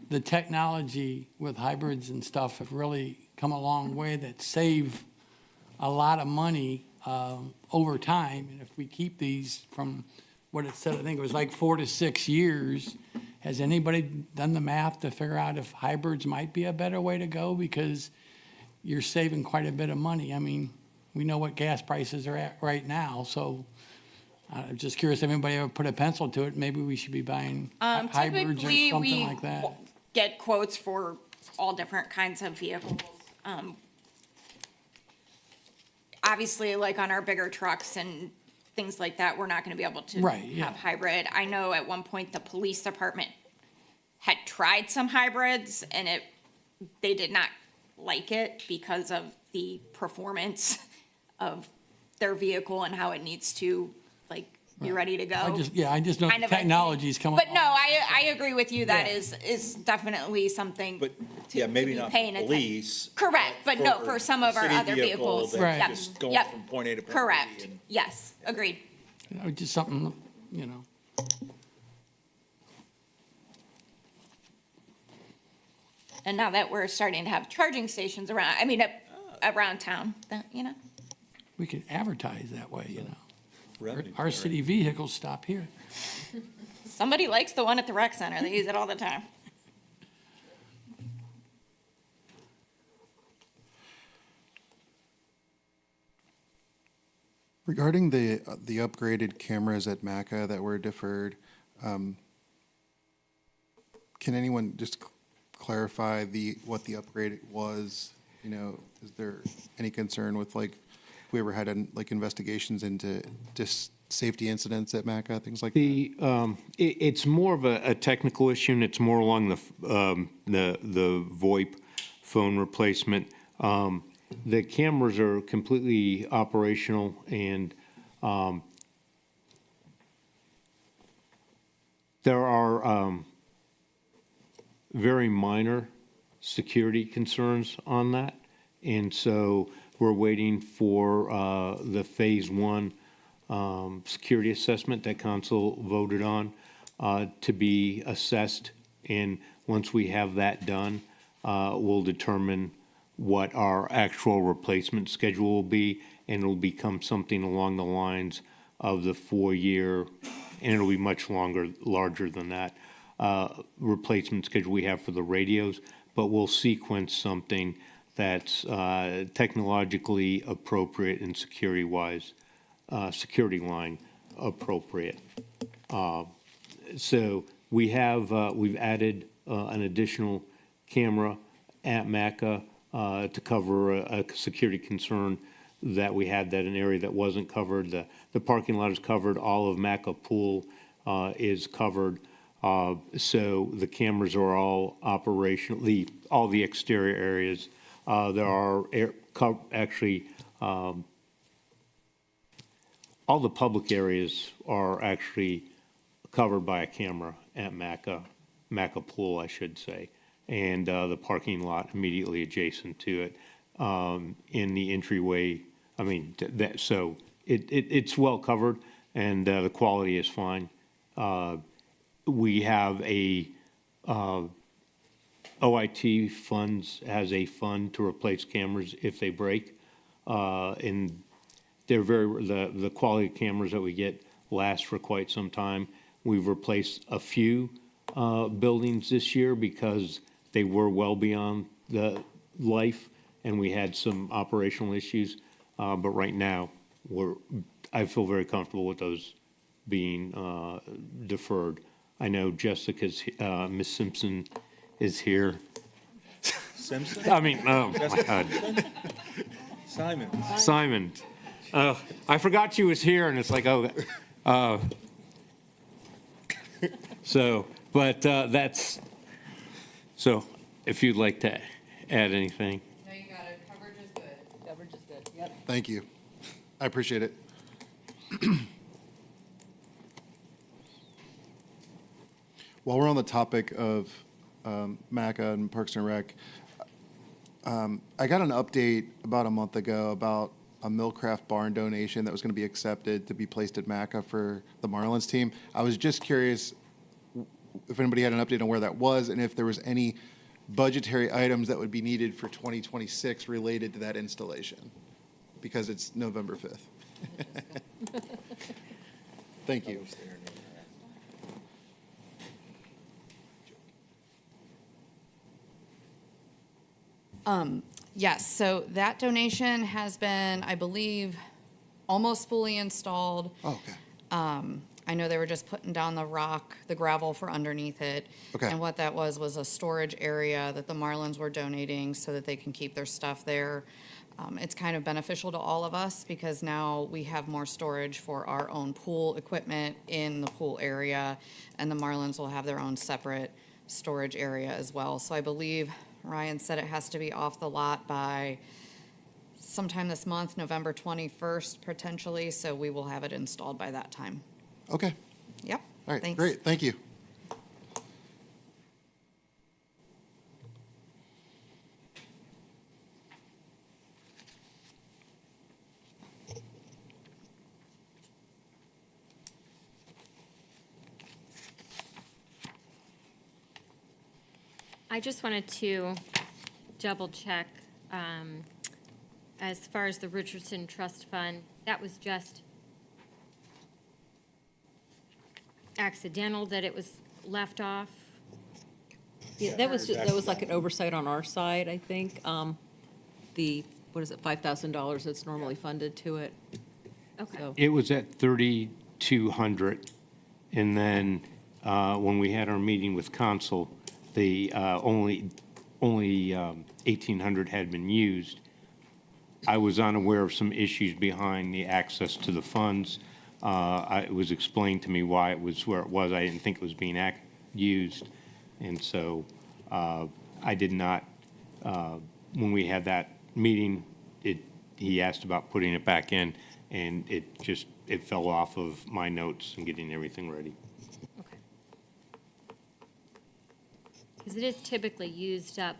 the technology with hybrids and stuff have really come a long way that save a lot of money over time. And if we keep these from what it said, I think it was like 4 to 6 years, has anybody done the math to figure out if hybrids might be a better way to go? Because you're saving quite a bit of money. I mean, we know what gas prices are at right now, so I'm just curious if anybody ever put a pencil to it. Maybe we should be buying hybrids or
typically
something
we
like that.
get quotes for all different kinds of vehicles. Obviously, like on our bigger trucks and things like that, we're not gonna be able to
Right, yeah.
have hybrid. I know at one point the police department had tried some hybrids and they did not like it because of the performance of their vehicle and how it needs to, like, be ready to go.
I just know
Kind of a-
technology's coming.
But no, I agree with you. That
Yeah.
is definitely something.
But,
to-
yeah, maybe
to be
not
paying
for
attention.
police.
Correct, but no, for some of our
city
other
vehicle
vehicles.
that's
Right.
Yep,
just going
yep.
from point A to point B.
Correct,
and-
yes, agreed.
Just something, you know.
And now that we're starting to have charging stations around, around town,
We could advertise that way, you know.
Revenue
Our
generating.
city vehicles stop here.
somebody likes the one at the rec center. They use it all the time.
Regarding the upgraded cameras at MACA that were deferred, can anyone just clarify what the upgrade was? You know, is there any concern with, like, if we ever had investigations into just safety incidents at MACA, things like that?
It's more of a technical issue, and it's more along the VoIP phone replacement. The cameras are completely operational, and there are very minor security concerns on that. And so we're waiting for the Phase 1 security assessment that council voted on to be assessed. And once we have that done, we'll determine what our actual replacement schedule will be, and it'll become something along the lines of the 4-year, and it'll be much larger than that, replacement schedule we have for the radios, but we'll sequence something that's technologically appropriate and security-wise security line appropriate. So we have, we've added an additional camera at MACA to cover a security concern that we had, that an area that wasn't covered. The parking lot is covered, all of MACA pool is covered. So the cameras are all operational, all the exterior areas. There are actually, all the public areas are actually covered by a camera at MACA pool, I should say, and the parking lot immediately adjacent to it, in the entryway. I mean, so it's well covered, and the quality is fine. We have a OIT has a fund to replace cameras if they break, and they're the quality of cameras that we get last for quite some time. We've replaced a few buildings this year because they were well beyond the life, and we had some operational issues. But right now, I feel very comfortable with those being deferred. I know Jessica's, Miss Simpson is here.
Simpson?
I mean, oh my God, Simon. I forgot she was here, and it's like, so, but that's, so if you'd like to add anything.
No, you got it. Coverage is good. Coverage is good. Yep.
Thank you. I appreciate it. While we're on the topic of MACA and Parks and Rec, I got an update about a month ago about a Millcraft barn donation that was going to be accepted to be placed at MACA for the Marlins team. I was just curious if anybody had an update on where that was and if there was any budgetary items that would be needed for 2026 related to that installation, because it's November 5th. Thank you.
Yes, so that donation has been, I believe, almost fully installed.
Oh, okay.
I know they were just putting down the gravel for underneath it.
Okay.
And what that was a storage area that the Marlins were donating so that they can keep their stuff there. It's kind of beneficial to all of us because now we have more storage for our own pool equipment in the pool area, and the Marlins will have their own separate storage area as well. So I believe Ryan said it has to be off the lot by sometime this month, November 21st potentially, so we will have it installed by that time.
Okay.
Yep.
All right.
Thanks.
Great. Thank you.
I just wanted to double check, as far as the Richardson Trust Fund, that was just accidental that it was left off?
Yeah, that was like an oversight on our side, I think. What is it, $5,000 that's normally funded to it.
Okay.
So,
It was at 3,200, and then when we had our meeting with council, the only 1,800 had been used. I was unaware of some issues behind the access to the funds. It was explained to me why it was where it was. I didn't think it was being used, and so I did not. When we had that meeting, he asked about putting it back in, and it fell off of my notes and getting everything ready.
Okay. Because it is typically used up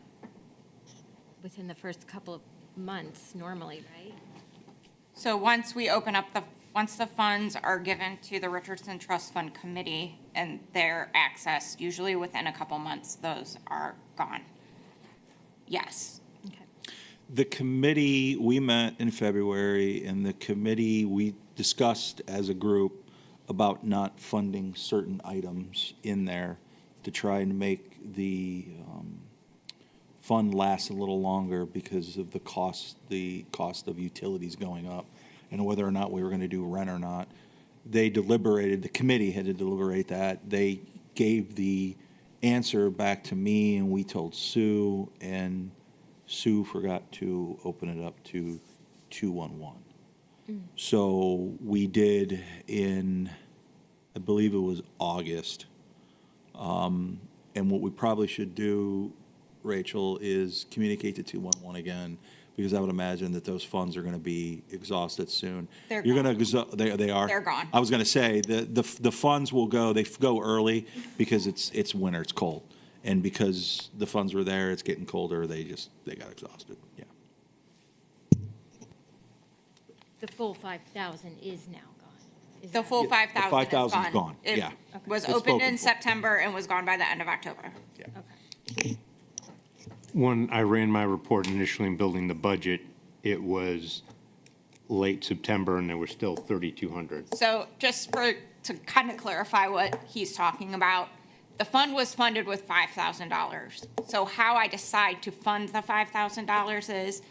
within the first couple of months normally, right?
So once the funds are given to the Richardson Trust Fund Committee and their access, usually within a couple months, those are gone. Yes.
Okay.
The committee, we met in February, and the committee, we discussed as a group about not funding certain items in there to try and make the fund last a little longer because of the cost of utilities going up. and whether or not we were going to do rent or not. They deliberated, the committee had to deliberate that. They gave the answer back to me, and we told Sue, and Sue forgot to open it up to 211. So we did in, I believe it was August. And what we probably should do, Rachel, is communicate to 211 again, because I would imagine that those funds are going to be exhausted soon.
They're
You're
gone.
going to, they are?
They're gone.
I was going to say, the funds will go, they go early because it's winter, it's cold. And because the funds were there, it's getting colder, they got exhausted, yeah.
The full 5,000 is now gone. Is
The
that-
full 5,000 is
5,000 is gone,
It
yeah.
was
It's
opened
spoken
in
for.
September and was gone by the end of October.
Okay.
When I ran my report initially in building the budget, it was late September, and there were still 3,200.
So just to kind of clarify what he's talking about, the fund was funded with $5,000. So how I decide to fund the $5,000 is,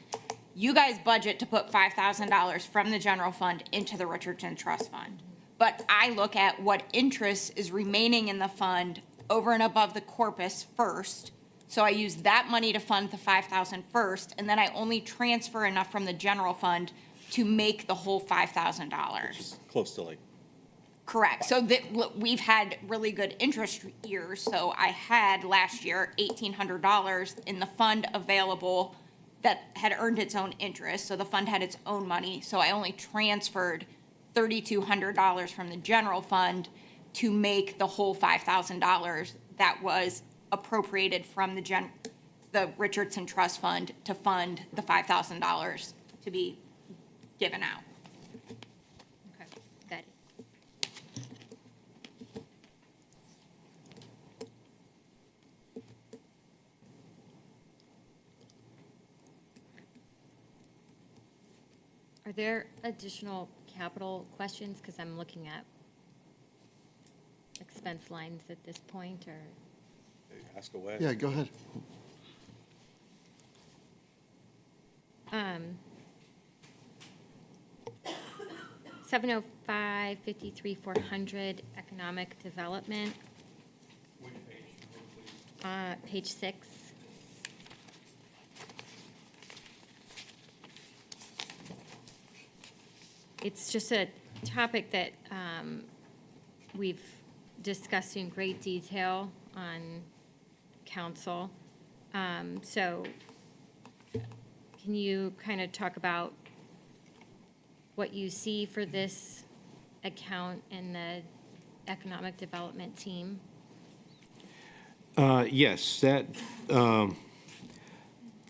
you guys budget to put $5,000 from the general fund into the Richardson Trust Fund. But I look at what interest is remaining in the fund over and above the corpus first. So I use that money to fund the $5,000 first, and then I only transfer enough from the general fund to make the whole $5,000.
Close to like.
Correct. So that, look, we've had really good interest years. So I had last year $1,800 in the fund available that had earned its own interest. So the fund had its own money. So I only transferred $3,200 from the general fund to make the whole $5,000 that was appropriated from the Richardson Trust Fund to fund the $5,000 to be given out.
Okay, got it. Are there additional capital questions? Because I'm looking at expense lines at this point, or?
Ask away.
Yeah, go ahead.
705, 53, 400, economic development. Page 6. It's just a topic that we've discussed in great detail on council. So can you kind of talk about what you see for this account and the economic development team?
Yes, that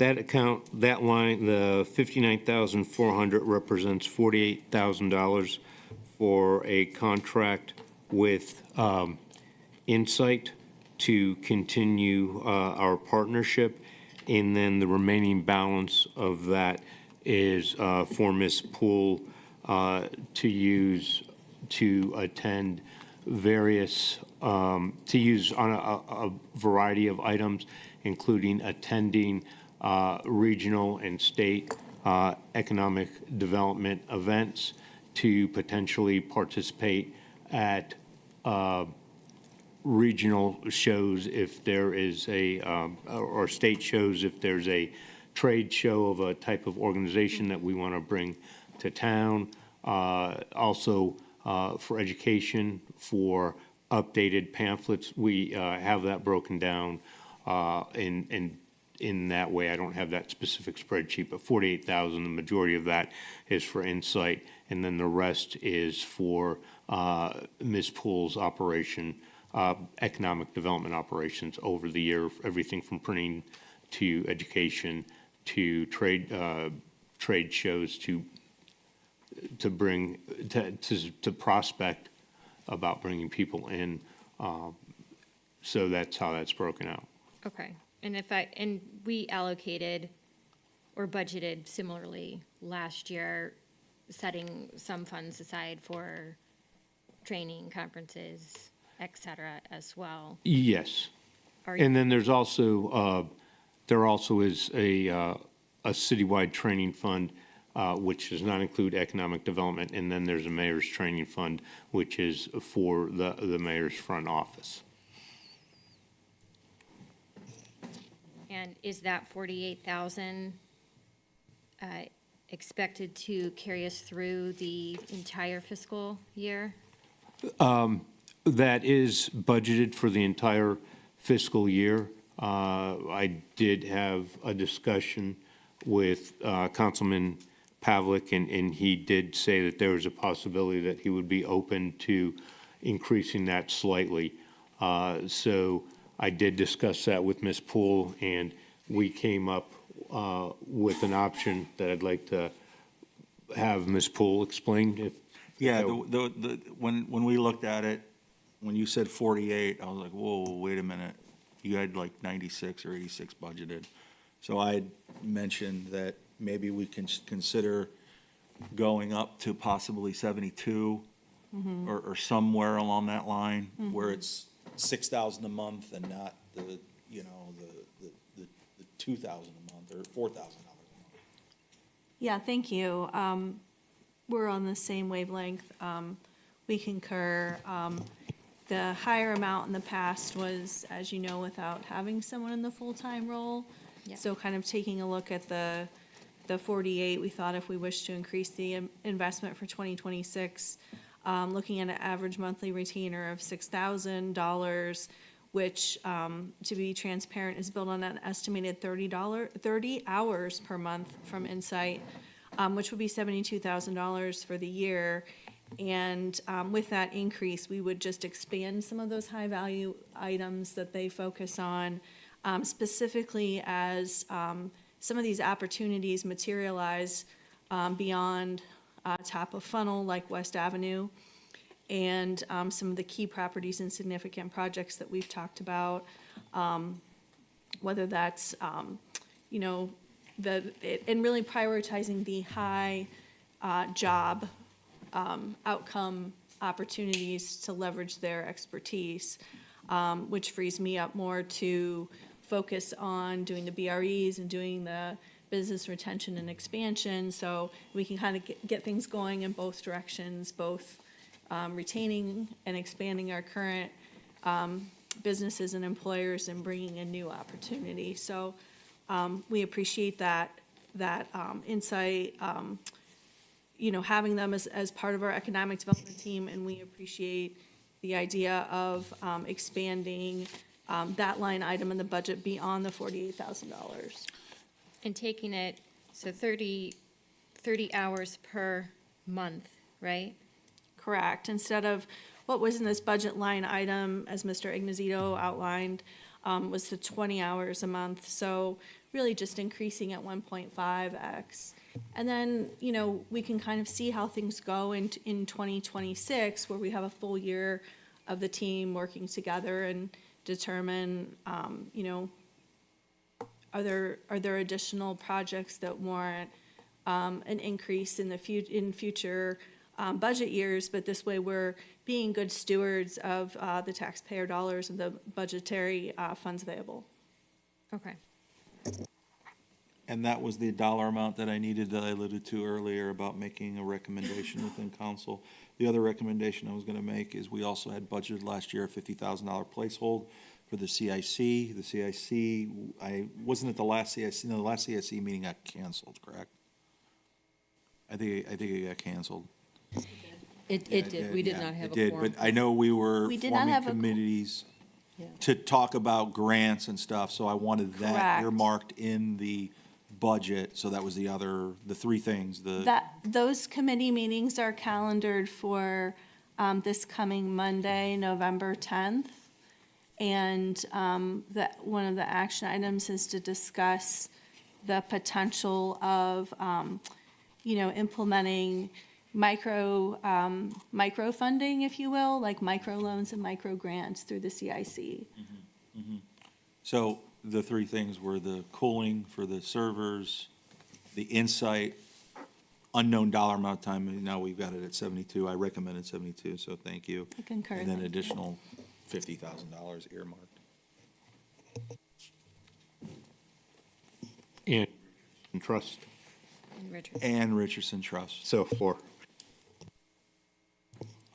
account, that line, the 59,400 represents $48,000 for a contract with Insight to continue our partnership. And then the remaining balance of that is for Ms. Poole to use to attend various, to use on a variety of items, including attending regional and state economic development events, to potentially participate at regional shows if there is a, or state shows if there's a trade show of a type of organization that we want to bring to town. Also, for education, for updated pamphlets, we have that broken down in that way. I don't have that specific spreadsheet, but 48,000, the majority of that is for Insight, and then the rest is for Ms. Poole's operation, economic development operations over the year, everything from printing to education to trade shows to bring to prospect about bringing people in. So that's how that's broken out.
Okay, and we allocated or budgeted similarly last year, setting some funds aside for training, conferences, et cetera, as well.
Yes.
Are
And then there's also, there also is a citywide training fund which does not include economic development. And then there's a mayor's training fund, which is for the mayor's front office.
And is that 48,000 expected to carry us through the entire fiscal year?
That is budgeted for the entire fiscal year. I did have a discussion with Councilman Pavlik, and he did say that there was a possibility that he would be open to increasing that slightly. So I did discuss that with Ms. Poole, and we came up with an option that I'd like to have Ms. Poole explain.
Yeah, when we looked at it, when you said 48, I was like, whoa, wait a minute. You had like 96 or 86 budgeted. So I mentioned that maybe we can consider going up to possibly 72 or somewhere along that line, where it's 6,000 a month and not the 2,000 a month or $4,000 a month.
Yeah, thank you. We're on the same wavelength. We concur. The higher amount in the past was, as you know, without having someone in the full-time role.
Yeah.
So kind of taking a look at the 48, we thought if we wish to increase the investment for 2026, looking at an average monthly retainer of $6,000, which, to be transparent, is built on an estimated 30 hours per month from Insight, which would be $72,000 for the year. And with that increase, we would just expand some of those high-value items that they focus on, specifically as some of these opportunities materialize beyond top of funnel, like West Avenue, and some of the key properties and significant projects that we've talked about, whether that's, and really prioritizing the high job outcome opportunities to leverage their expertise, which frees me up more to focus on doing the BREs and doing the business retention and expansion. So we can kind of get things going in both directions, both retaining and expanding our current businesses and employers and bringing in new opportunity. So we appreciate that insight, having them as part of our economic development team, and we appreciate the idea of expanding that line item in the budget beyond the $48,000.
And taking it, so 30 hours per month, right?
Correct. Instead of what was in this budget line item, as Mr. Ignazito outlined, was the 20 hours a month. So really just increasing at 1.5x. And then, we can kind of see how things go in 2026, where we have a full year of the team working together and determine, are there additional projects that warrant an increase in future budget years, but this way we're being good stewards of the taxpayer dollars and the budgetary funds available.
Okay.
And that was the dollar amount that I needed, that I alluded to earlier about making a recommendation within council. The other recommendation I was gonna make is we also had budgeted last year a $50,000 placehold for the CIC. The CIC, wasn't it the last CIC? No, the last CIC meeting got canceled, correct? I think it got canceled.
It did. We did not have a
It
quorum.
did, but I know we were
We did not
forming
have a
committees
Yeah.
to talk about grants and stuff, so I wanted that
Correct.
earmarked in the budget. So that was the three things,
Those committee meetings are calendared for this coming Monday, November 10th. And one of the action items is to discuss the potential of, implementing micro funding, if you will, like micro loans and micro grants through the CIC.
So the three things were the cooling for the servers, the Insight, unknown dollar amount of time, and now we've got it at 72. I recommended 72, so thank you.
I concur.
And then
thank you.
additional $50,000 earmarked.
And trust.
and Richardson Trust.
So 4.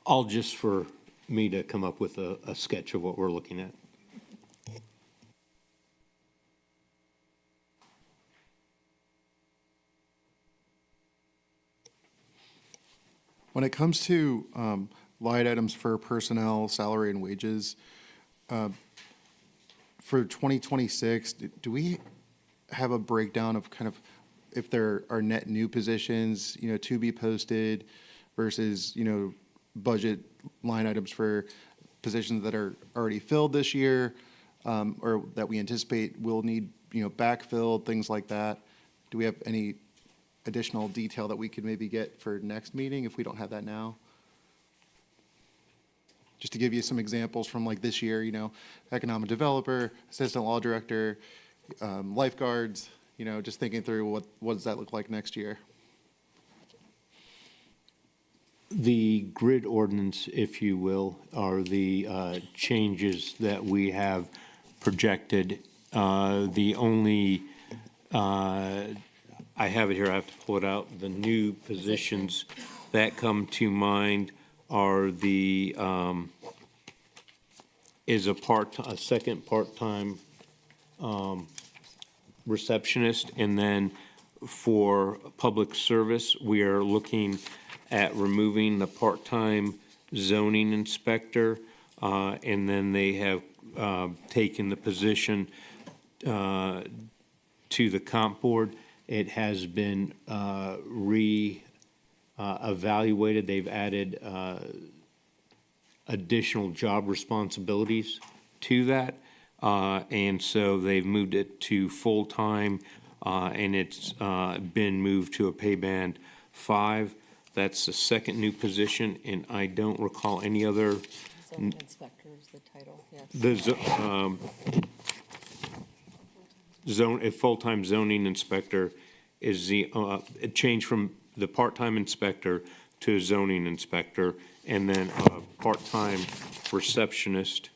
All just for me to come up with a sketch of what we're looking at.
When it comes to line items for personnel, salary, and wages, for 2026, do we have a breakdown of kind of if there are net new positions, to be posted versus, budget line items for positions that are already filled this year, or that we anticipate will need, backfilled, things like that? Do we have any additional detail that we could maybe get for next meeting if we don't have that now? Just to give you some examples from like this year, economic developer, assistant law director, lifeguards, just thinking through what does that look like next year?
The grid ordinance, if you will, are the changes that we have projected. The only, I have it here, I have to pull it out. The new positions that come to mind are the, is a second part-time receptionist, and then for public service, we are looking at removing the part-time zoning inspector, and then they have taken the position to the comp board. It has been evaluated. They've added additional job responsibilities to that, and so they've moved it to full-time, and it's been moved to a pay band 5. That's the second new position, and I don't recall any other.
Zoning inspector is the title, yes.
A full-time zoning inspector is it changed from the part-time inspector to a zoning inspector, and then a part-time receptionist.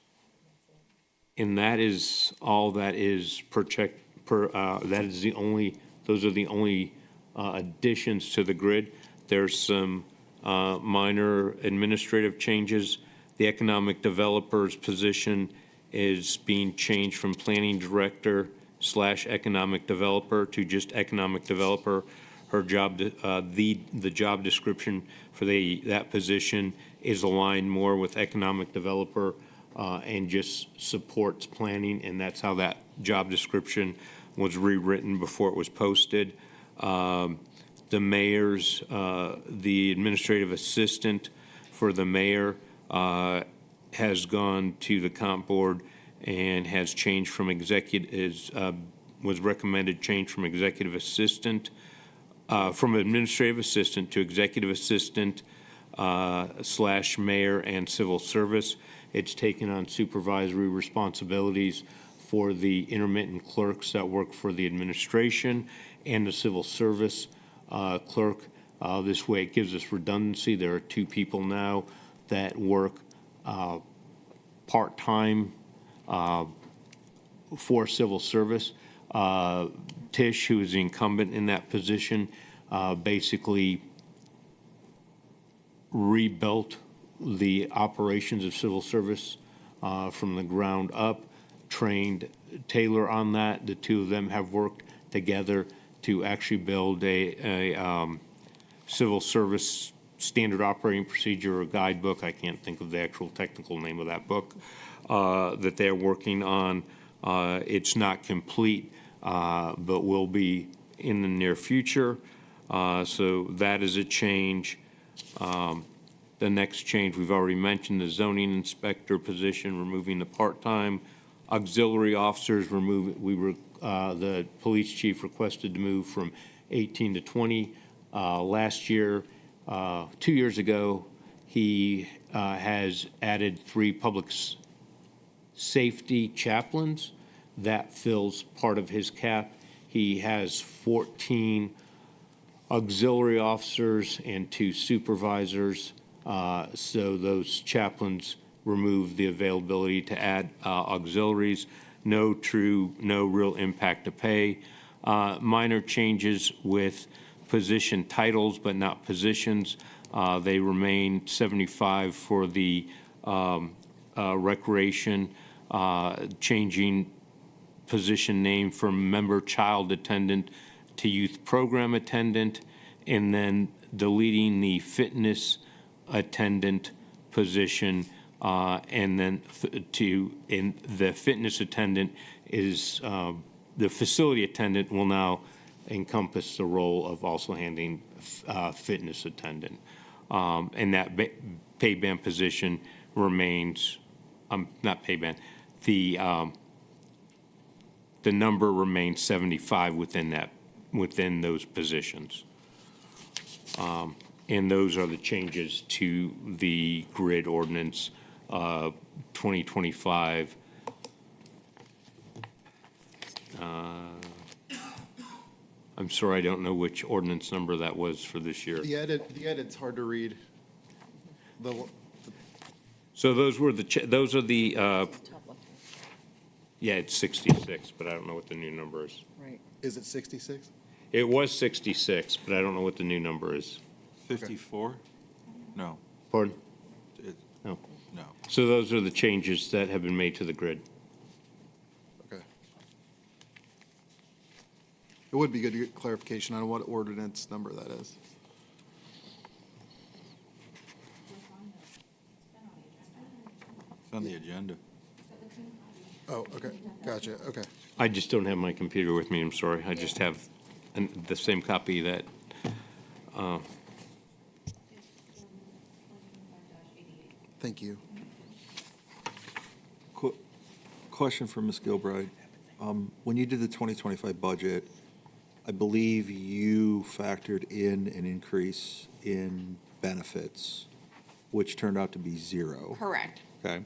And that is all that is that is the only, those are the only additions to the grid. There's some minor administrative changes. The economic developer's position is being changed from planning director / economic developer to just economic developer. Her job, the job description for that position is aligned more with economic developer and just supports planning, and that's how that job description was rewritten before it was posted. The mayor's, the administrative assistant for the mayor has gone to the comp board and has changed from was recommended change from executive assistant, from administrative assistant to executive assistant / mayor and civil service. It's taken on supervisory responsibilities for the intermittent clerks that work for the administration and the civil service clerk. This way it gives us redundancy. There are 2 people now that work part-time for civil service. Tish, who is the incumbent in that position, basically rebuilt the operations of civil service from the ground up, trained Taylor on that. The 2 of them have worked together to actually build a civil service standard operating procedure or guidebook. I can't think of the actual technical name of that book that they're working on. It's not complete, but will be in the near future. So that is a change. The next change, we've already mentioned the zoning inspector position, removing the part-time. Auxiliary officers, the police chief requested to move from 18 to 20. Last year, 2 years ago, he has added 3 public safety chaplains. That fills part of his cap. He has 14 auxiliary officers and 2 supervisors. So those chaplains remove the availability to add auxiliaries. No real impact to pay. Minor changes with position titles, but not positions. They remain 75 for the recreation, changing position name from member child attendant to youth program attendant, and then deleting the fitness attendant position, and then in the fitness attendant is, the facility attendant will now encompass the role of also handling fitness attendant. And that pay band position remains, not pay band, the number remains 75 within those positions. And those are the changes to the grid ordinance 2025. I'm sorry, I don't know which ordinance number that was for this year.
The edit's hard to read.
So those were those are the, yeah, it's 66, but I don't know what the new number is.
Right.
Is it 66?
It was 66, but I don't know what the new number is.
54? No,
Pardon?
it,
No.
no.
So those are the changes that have been made to the grid.
Okay. It would be good to get clarification on what ordinance number that is.
It's on the agenda.
Oh, okay, gotcha, okay.
I just don't have my computer with me, I'm sorry. I just have the same copy that,
Thank you.
Question for Ms. Gilbride. When you did the 2025 budget, I believe you factored in an increase in benefits, which turned out to be zero.
Correct.
Okay.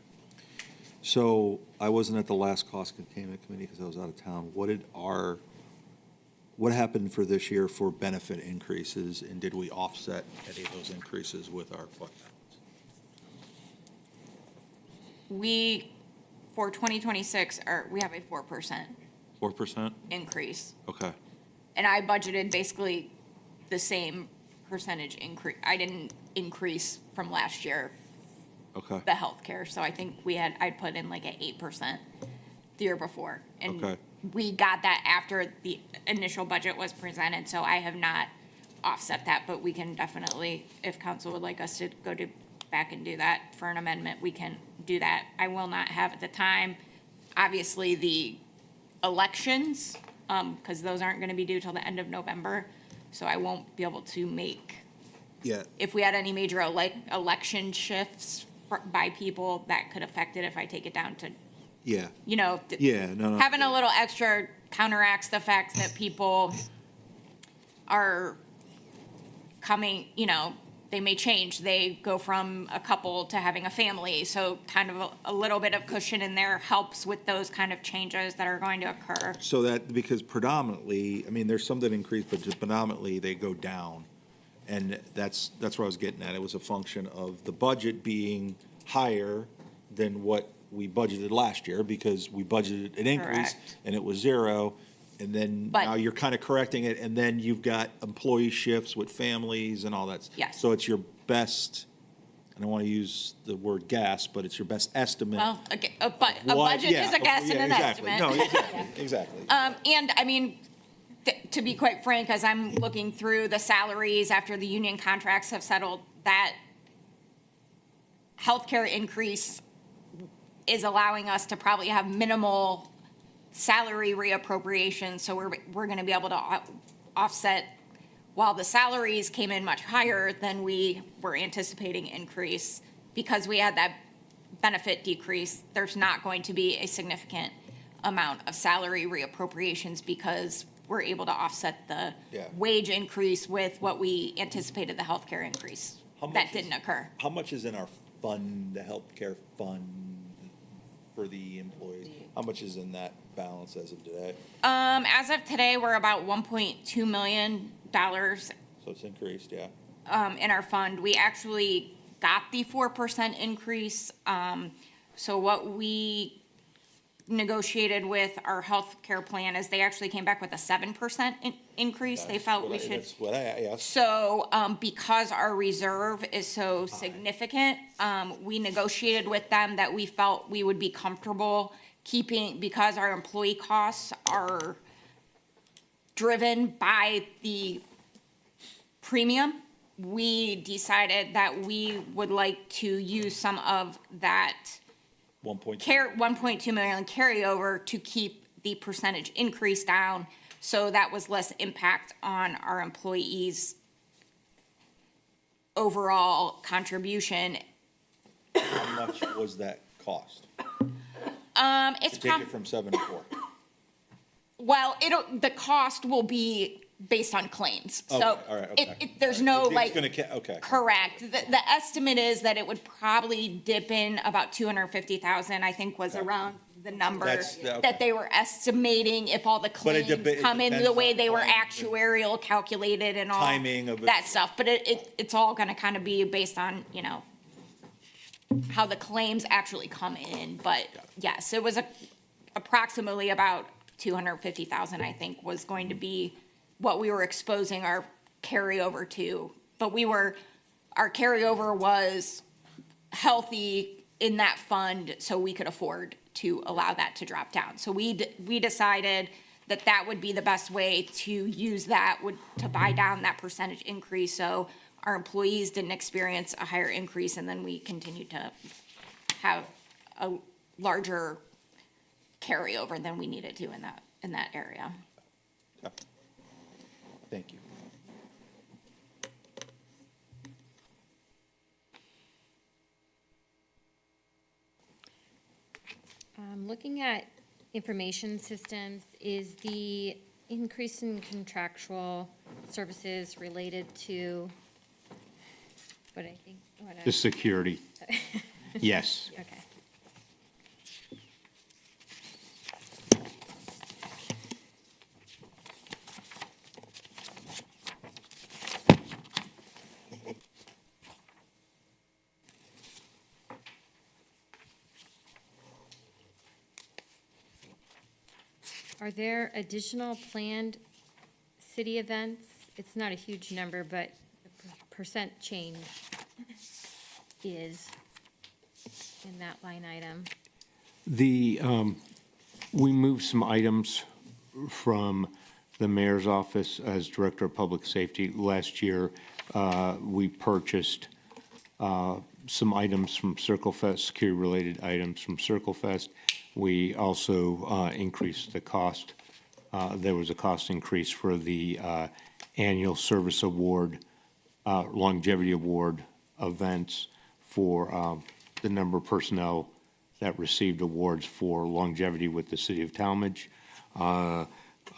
So I wasn't at the last cost containment committee because I was out of town. What happened for this year for benefit increases, and did we offset any of those increases with our fund balance?
We, for 2026, we have a 4%
4%?
increase.
Okay.
And I budgeted basically the same percentage increase. I didn't increase from last year,
Okay.
the healthcare. So I think I'd put in like an 8% the year before. And
Okay.
we got that after the initial budget was presented, so I have not offset that, but we can definitely, if council would like us to go back and do that for an amendment, we can do that. I will not have at the time, obviously, the elections, because those aren't gonna be due till the end of November, so I won't be able to make,
Yeah.
if we had any major election shifts by people, that could affect it if I take it down to,
Yeah.
you know,
Yeah, no.
having a little extra counteracts the fact that people are coming, you know, they may change. They go from a couple to having a family. So kind of a little bit of cushion in there helps with those kind of changes that are going to occur.
So that, because predominantly, I mean, there's some that increase, but just predominantly they go down. And that's what I was getting at. It was a function of the budget being higher than what we budgeted last year, because we budgeted an increase
Correct.
and it was zero. And then
But-
now you're kind of correcting it, and then you've got employee shifts with families and all that.
Yes.
So it's your best, I don't want to use the word guess, but it's your best estimate.
Well, a budget
Yeah,
is a guess and
yeah,
an
exactly.
estimate.
No, exactly.
And I mean, to be quite frank, as I'm looking through the salaries after the union contracts have settled, that healthcare increase is allowing us to probably have minimal salary reappropriation, so we're gonna be able to offset, while the salaries came in much higher than we were anticipating increase, because we had that benefit decrease, there's not going to be a significant amount of salary reappropriations because we're able to offset the
Yeah.
wage increase with what we anticipated the healthcare increase.
How much
That
is-
didn't occur.
How much is in our fund, the healthcare fund for the employees? How much is in that balance as of today?
As of today, we're about $1.2 million
So it's increased, yeah.
in our fund. We actually got the 4% increase. So what we negotiated with our healthcare plan is they actually came back with a 7% increase. They felt we should.
That's what I asked.
So, because our reserve is so significant, we negotiated with them that we felt we would be comfortable keeping, because our employee costs are driven by the premium, we decided that we would like to use some of that 1.2 million carryover to keep the percentage increase down, so that was less impact on our employees' overall contribution.
How much was that cost?
It's
To take it from 7 to 4?
well, the cost will be based on claims. So
Okay, all right, okay.
there's no
It's
like.
gonna okay.
Correct. The estimate is that it would probably dip in about 250,000, I think was around the number
Okay.
that they were estimating if all the
But it
claims
dep- it
come in the
depends
way
on
they were
claims and
actuarial calculated and all.
timing of it.
That stuff, but it's all gonna kind of be based on, how the claims actually come in. But yes, it was approximately about 250,000, I think, was going to be what we were exposing our carryover to. But our carryover was healthy in that fund, so we could afford to allow that to drop down. So we decided that would be the best way to use that, to buy down that percentage increase, so our employees didn't experience a higher increase, and then we continued to have a larger carryover than we needed to in that area.
Thank you.
Looking at information systems, is the increase in contractual services related to what I think?
The security. Yes.
Okay. Are there additional planned city events? It's not a huge number, but the percent change is in that line item.
We moved some items from the mayor's office as Director of Public Safety. Last year, we purchased some items from Circle Fest, security-related items from Circle Fest. We also increased the cost. There was a cost increase for the annual service award, longevity award events for the number of personnel that received awards for longevity with the city of Tallmadge. I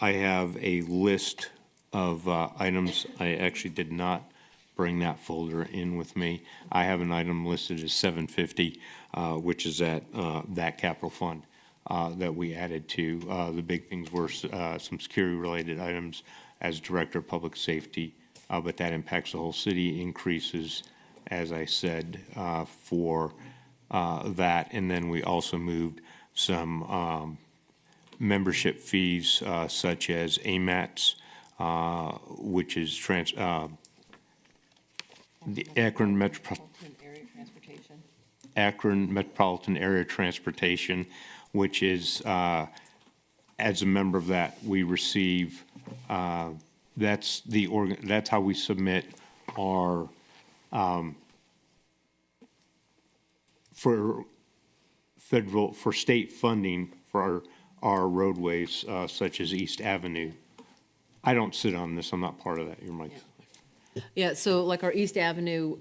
have a list of items. I actually did not bring that folder in with me. I have an item listed as 750, which is at that capital fund that we added to. The big things were some security-related items as Director of Public Safety, but that impacts the whole city. Increases, as I said, for that. And then we also moved some membership fees such as AMATs, which is the Akron Metropolitan Area Transportation, which is, as a member of that, we receive, that's how we submit our, for state funding for our roadways, such as East Avenue. I don't sit on this, I'm not part of that, you're Mike.
Yeah, so like our East Avenue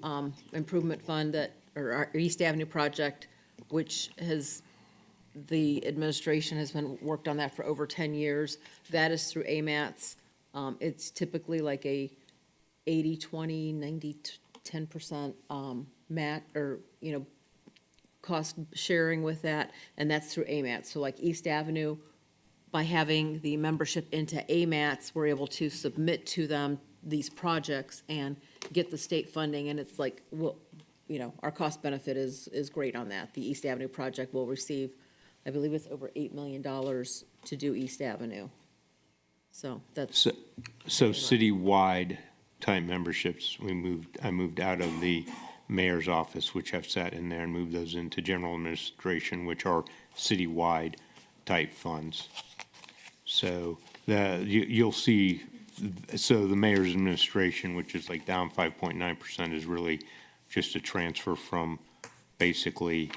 Improvement Fund or our East Avenue project, which the administration has been worked on that for over 10 years. That is through AMATs. It's typically like a 80-20, 90-10% mat, or, cost sharing with that, and that's through AMATs. So like East Avenue, by having the membership into AMATs, we're able to submit to them these projects and get the state funding, and it's like, well, our cost benefit is great on that. The East Avenue project will receive I believe it's over $8 million to do East Avenue. So that's,
So citywide type memberships, I moved out of the mayor's office, which I've sat in there, and moved those into general administration, which are citywide type funds. So you'll see, so the mayor's administration, which is like down 5.9%, is really just a transfer from basically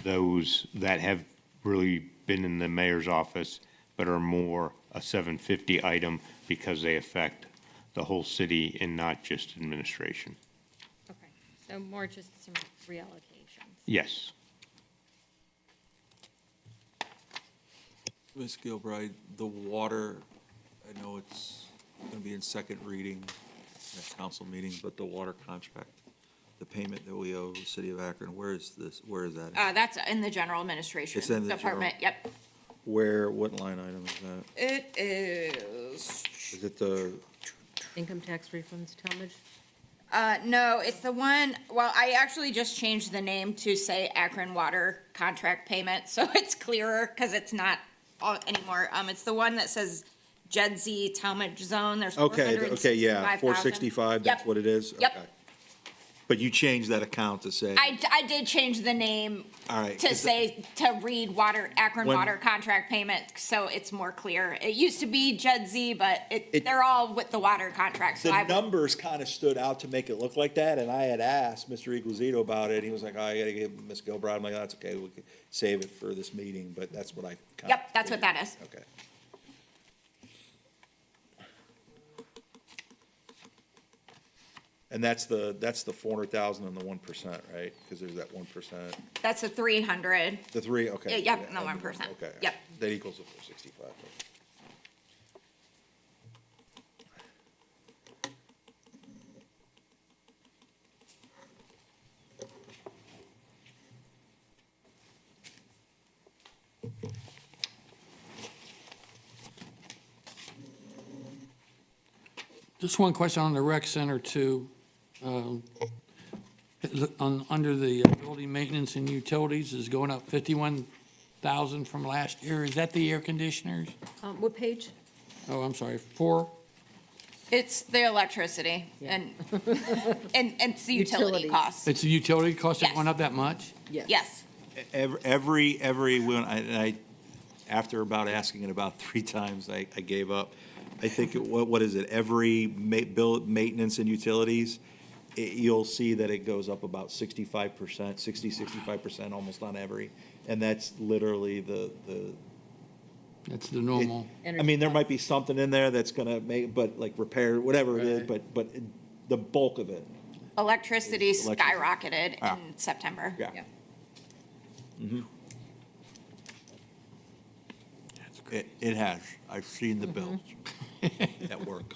those that have really been in the mayor's office, but are more a 750 item because they affect the whole city and not just administration.
Okay, so more just some reallocations.
Yes.
Ms. Gilbride, the water, I know it's going to be in second reading at council meeting, but the water contract, the payment that we owe the city of Akron, where is that?
That's in the general administration
It's in the
department, yep.
What line item is that?
It is,
Is it the,
income tax refunds, Tallmadge?
no, it's the one, well, I actually just changed the name to say Akron Water Contract Payment, so it's clearer, because it's not anymore. It's the one that says JEDZ Tallmadge Zone, there's
okay, yeah,
465,000.
465, that's
Yep.
what it is?
Yep.
Okay. But you changed that account to say,
I did change the name
all right.
to say, to read Akron
When-
Water Contract Payment, so it's more clear. It used to be JEDZ, but
It-
they're all with the water contract, so
The
I would.
numbers kind of stood out to make it look like that, and I had asked Mr. Iglesito about it, he was like, oh, I gotta give Ms. Gilbride, I'm like, that's okay, we could save it for this meeting, but that's what I kind of.
Yep, that's what that is.
Okay. And that's the 400,000 and the 1%, right? Because there's that 1%,
That's a 300.
the three, okay.
Yep, and the
and
1%.
Okay.
Yep.
That equals the 465.
Just one question on the rec center too. Under the building maintenance and utilities is going up 51,000 from last year. Is that the air conditioners?
What page?
Oh, I'm sorry, 4?
It's the electricity and it's the utility
Utilities.
costs.
It's the utility cost that
Yes.
went up that much?
Yes.
When I after about asking it about 3 times, I gave up. I think, what is it, every maintenance and utilities, you'll see that it goes up about 65%, 65% almost on every, and that's literally the.
That's the normal.
I mean, there might be something in there that's gonna make, but like repair, whatever it is,
Right.
but the bulk of it,
Electricity
Electric-
skyrocketed
Ah.
in September.
yeah. It has. I've seen the bills at work.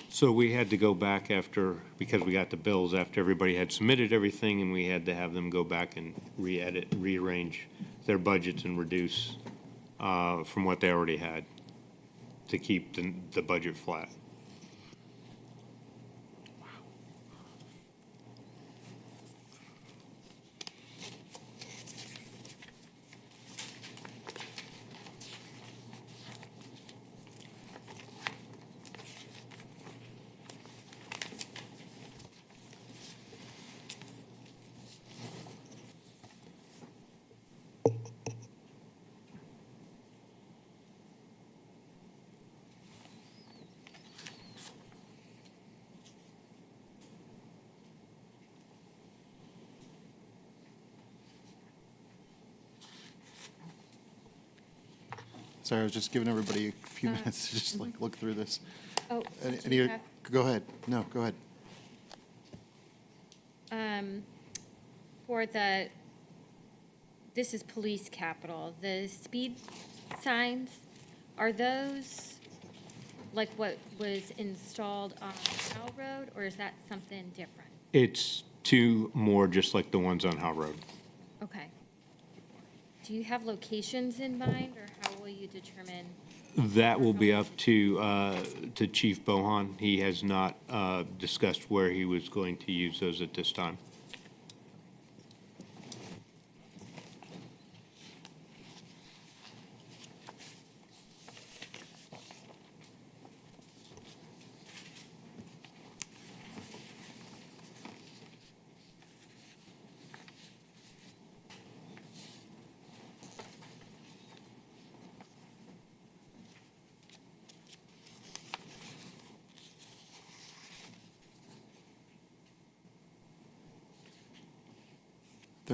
So we had to go back after, because we got the bills after everybody had submitted everything, and we had to have them go back and re-edit, rearrange their budgets and reduce from what they already had to keep the budget flat.
Sorry, I was just giving everybody a few minutes to just like look through this.
Oh,
Any, go ahead. No, go ahead.
for this is police capital, the speed signs, are those like what was installed on Howe Road, or is that something different?
It's 2 more just like the ones on Howe Road.
Okay. Do you have locations in mind, or how will you determine?
That will be up to Chief Bohan. He has not discussed where he was going to use those at this time.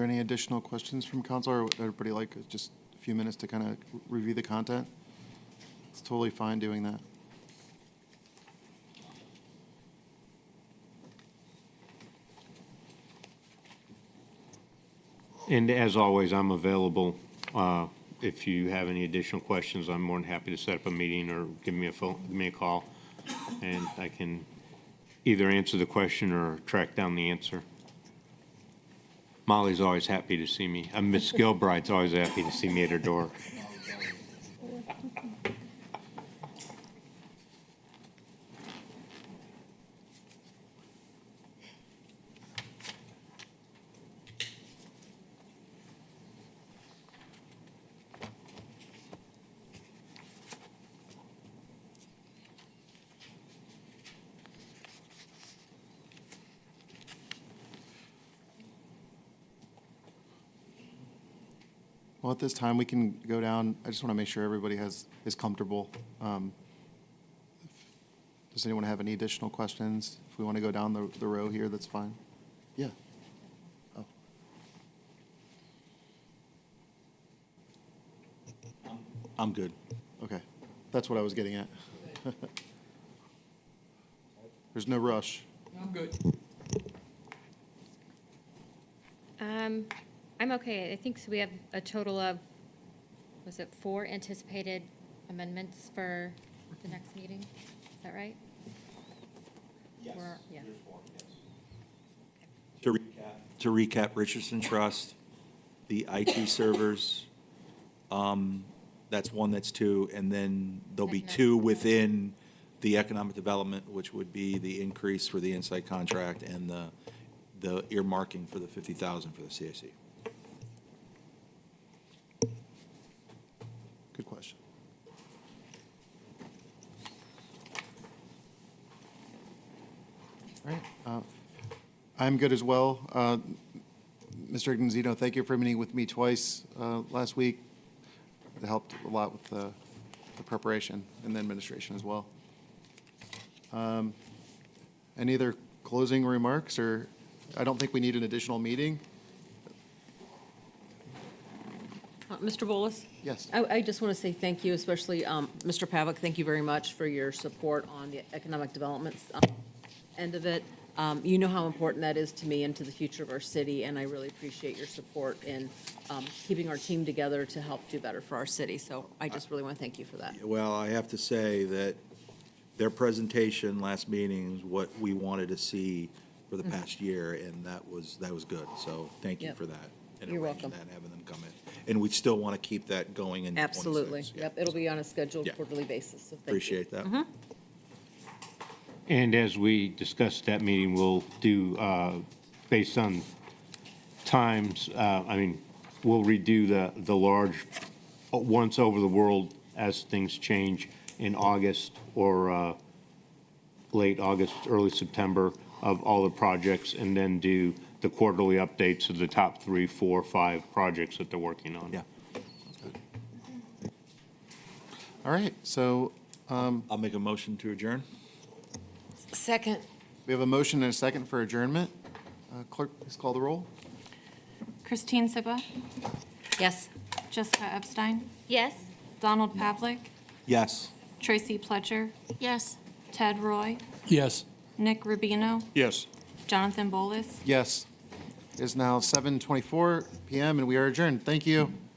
there any additional questions from council, or would everybody like just a few minutes to kind of review the content? It's totally fine doing that.
And as always, I'm available. If you have any additional questions, I'm more than happy to set up a meeting or give me a call, and I can either answer the question or track down the answer. Molly's always happy to see me. Miss Gilbride's always happy to see me at her door.
Well, at this time, we can go down. I just want to make sure everybody is comfortable. Does anyone have any additional questions? If we want to go down the row here, that's fine. Yeah. Oh.
I'm good.
Okay, that's what I was getting at. There's no rush.
I'm good.
I'm okay. I think so. We have a total of, was it 4 anticipated amendments for the next meeting? Is that right?
Yes.
Yeah.
To recap, Richardson Trust, the IT servers, that's 1, that's 2, and then there'll be
Economic
2 within the economic development, which would be the increase for the inside contract and the earmarking for the 50,000 for the CAC.
Good question. All right. I'm good as well. Mr. Ignazito, thank you for meeting with me twice last week. It helped a lot with the preparation and the administration as well. Any other closing remarks, or I don't think we need an additional meeting?
Mr. Bolus?
Yes.
I just want to say thank you, especially Mr. Pavlik, thank you very much for your support on the economic development end of it. You know how important that is to me and to the future of our city, and I really appreciate your support in keeping our team together to help do better for our city. So I just really want to thank you for that.
Well, I have to say that their presentation last meeting is what we wanted to see for the past year, and that was good. So thank you
Yep.
for that. And
You're
arranging
welcome.
that and having them come in. And we still want to keep that going in 26.
Absolutely.
Yeah.
Yep, it'll be on a scheduled
Yeah.
quarterly basis, so thank you.
Appreciate that.
And as we discussed at that meeting, we'll do, based on times, we'll redo the large, once over the world as things change in August or late August, early September of all the projects, and then do the quarterly updates of the top 3, 4, 5 projects that they're working on.
Yeah.
All right, so
I'll make a motion to adjourn.
Second.
we have a motion and a second for adjournment. Clerk, please call the roll.
Christine Siba,
Yes.
Jessica Epstein,
Yes?
Donald Pavlik,
Yes.
Tracy Pledger,
Yes.
Ted Roy,
Yes.
Nick Rubino,
Yes.
Jonathan Bolus.
Yes. It is now 7:24 PM, and we are adjourned. Thank you.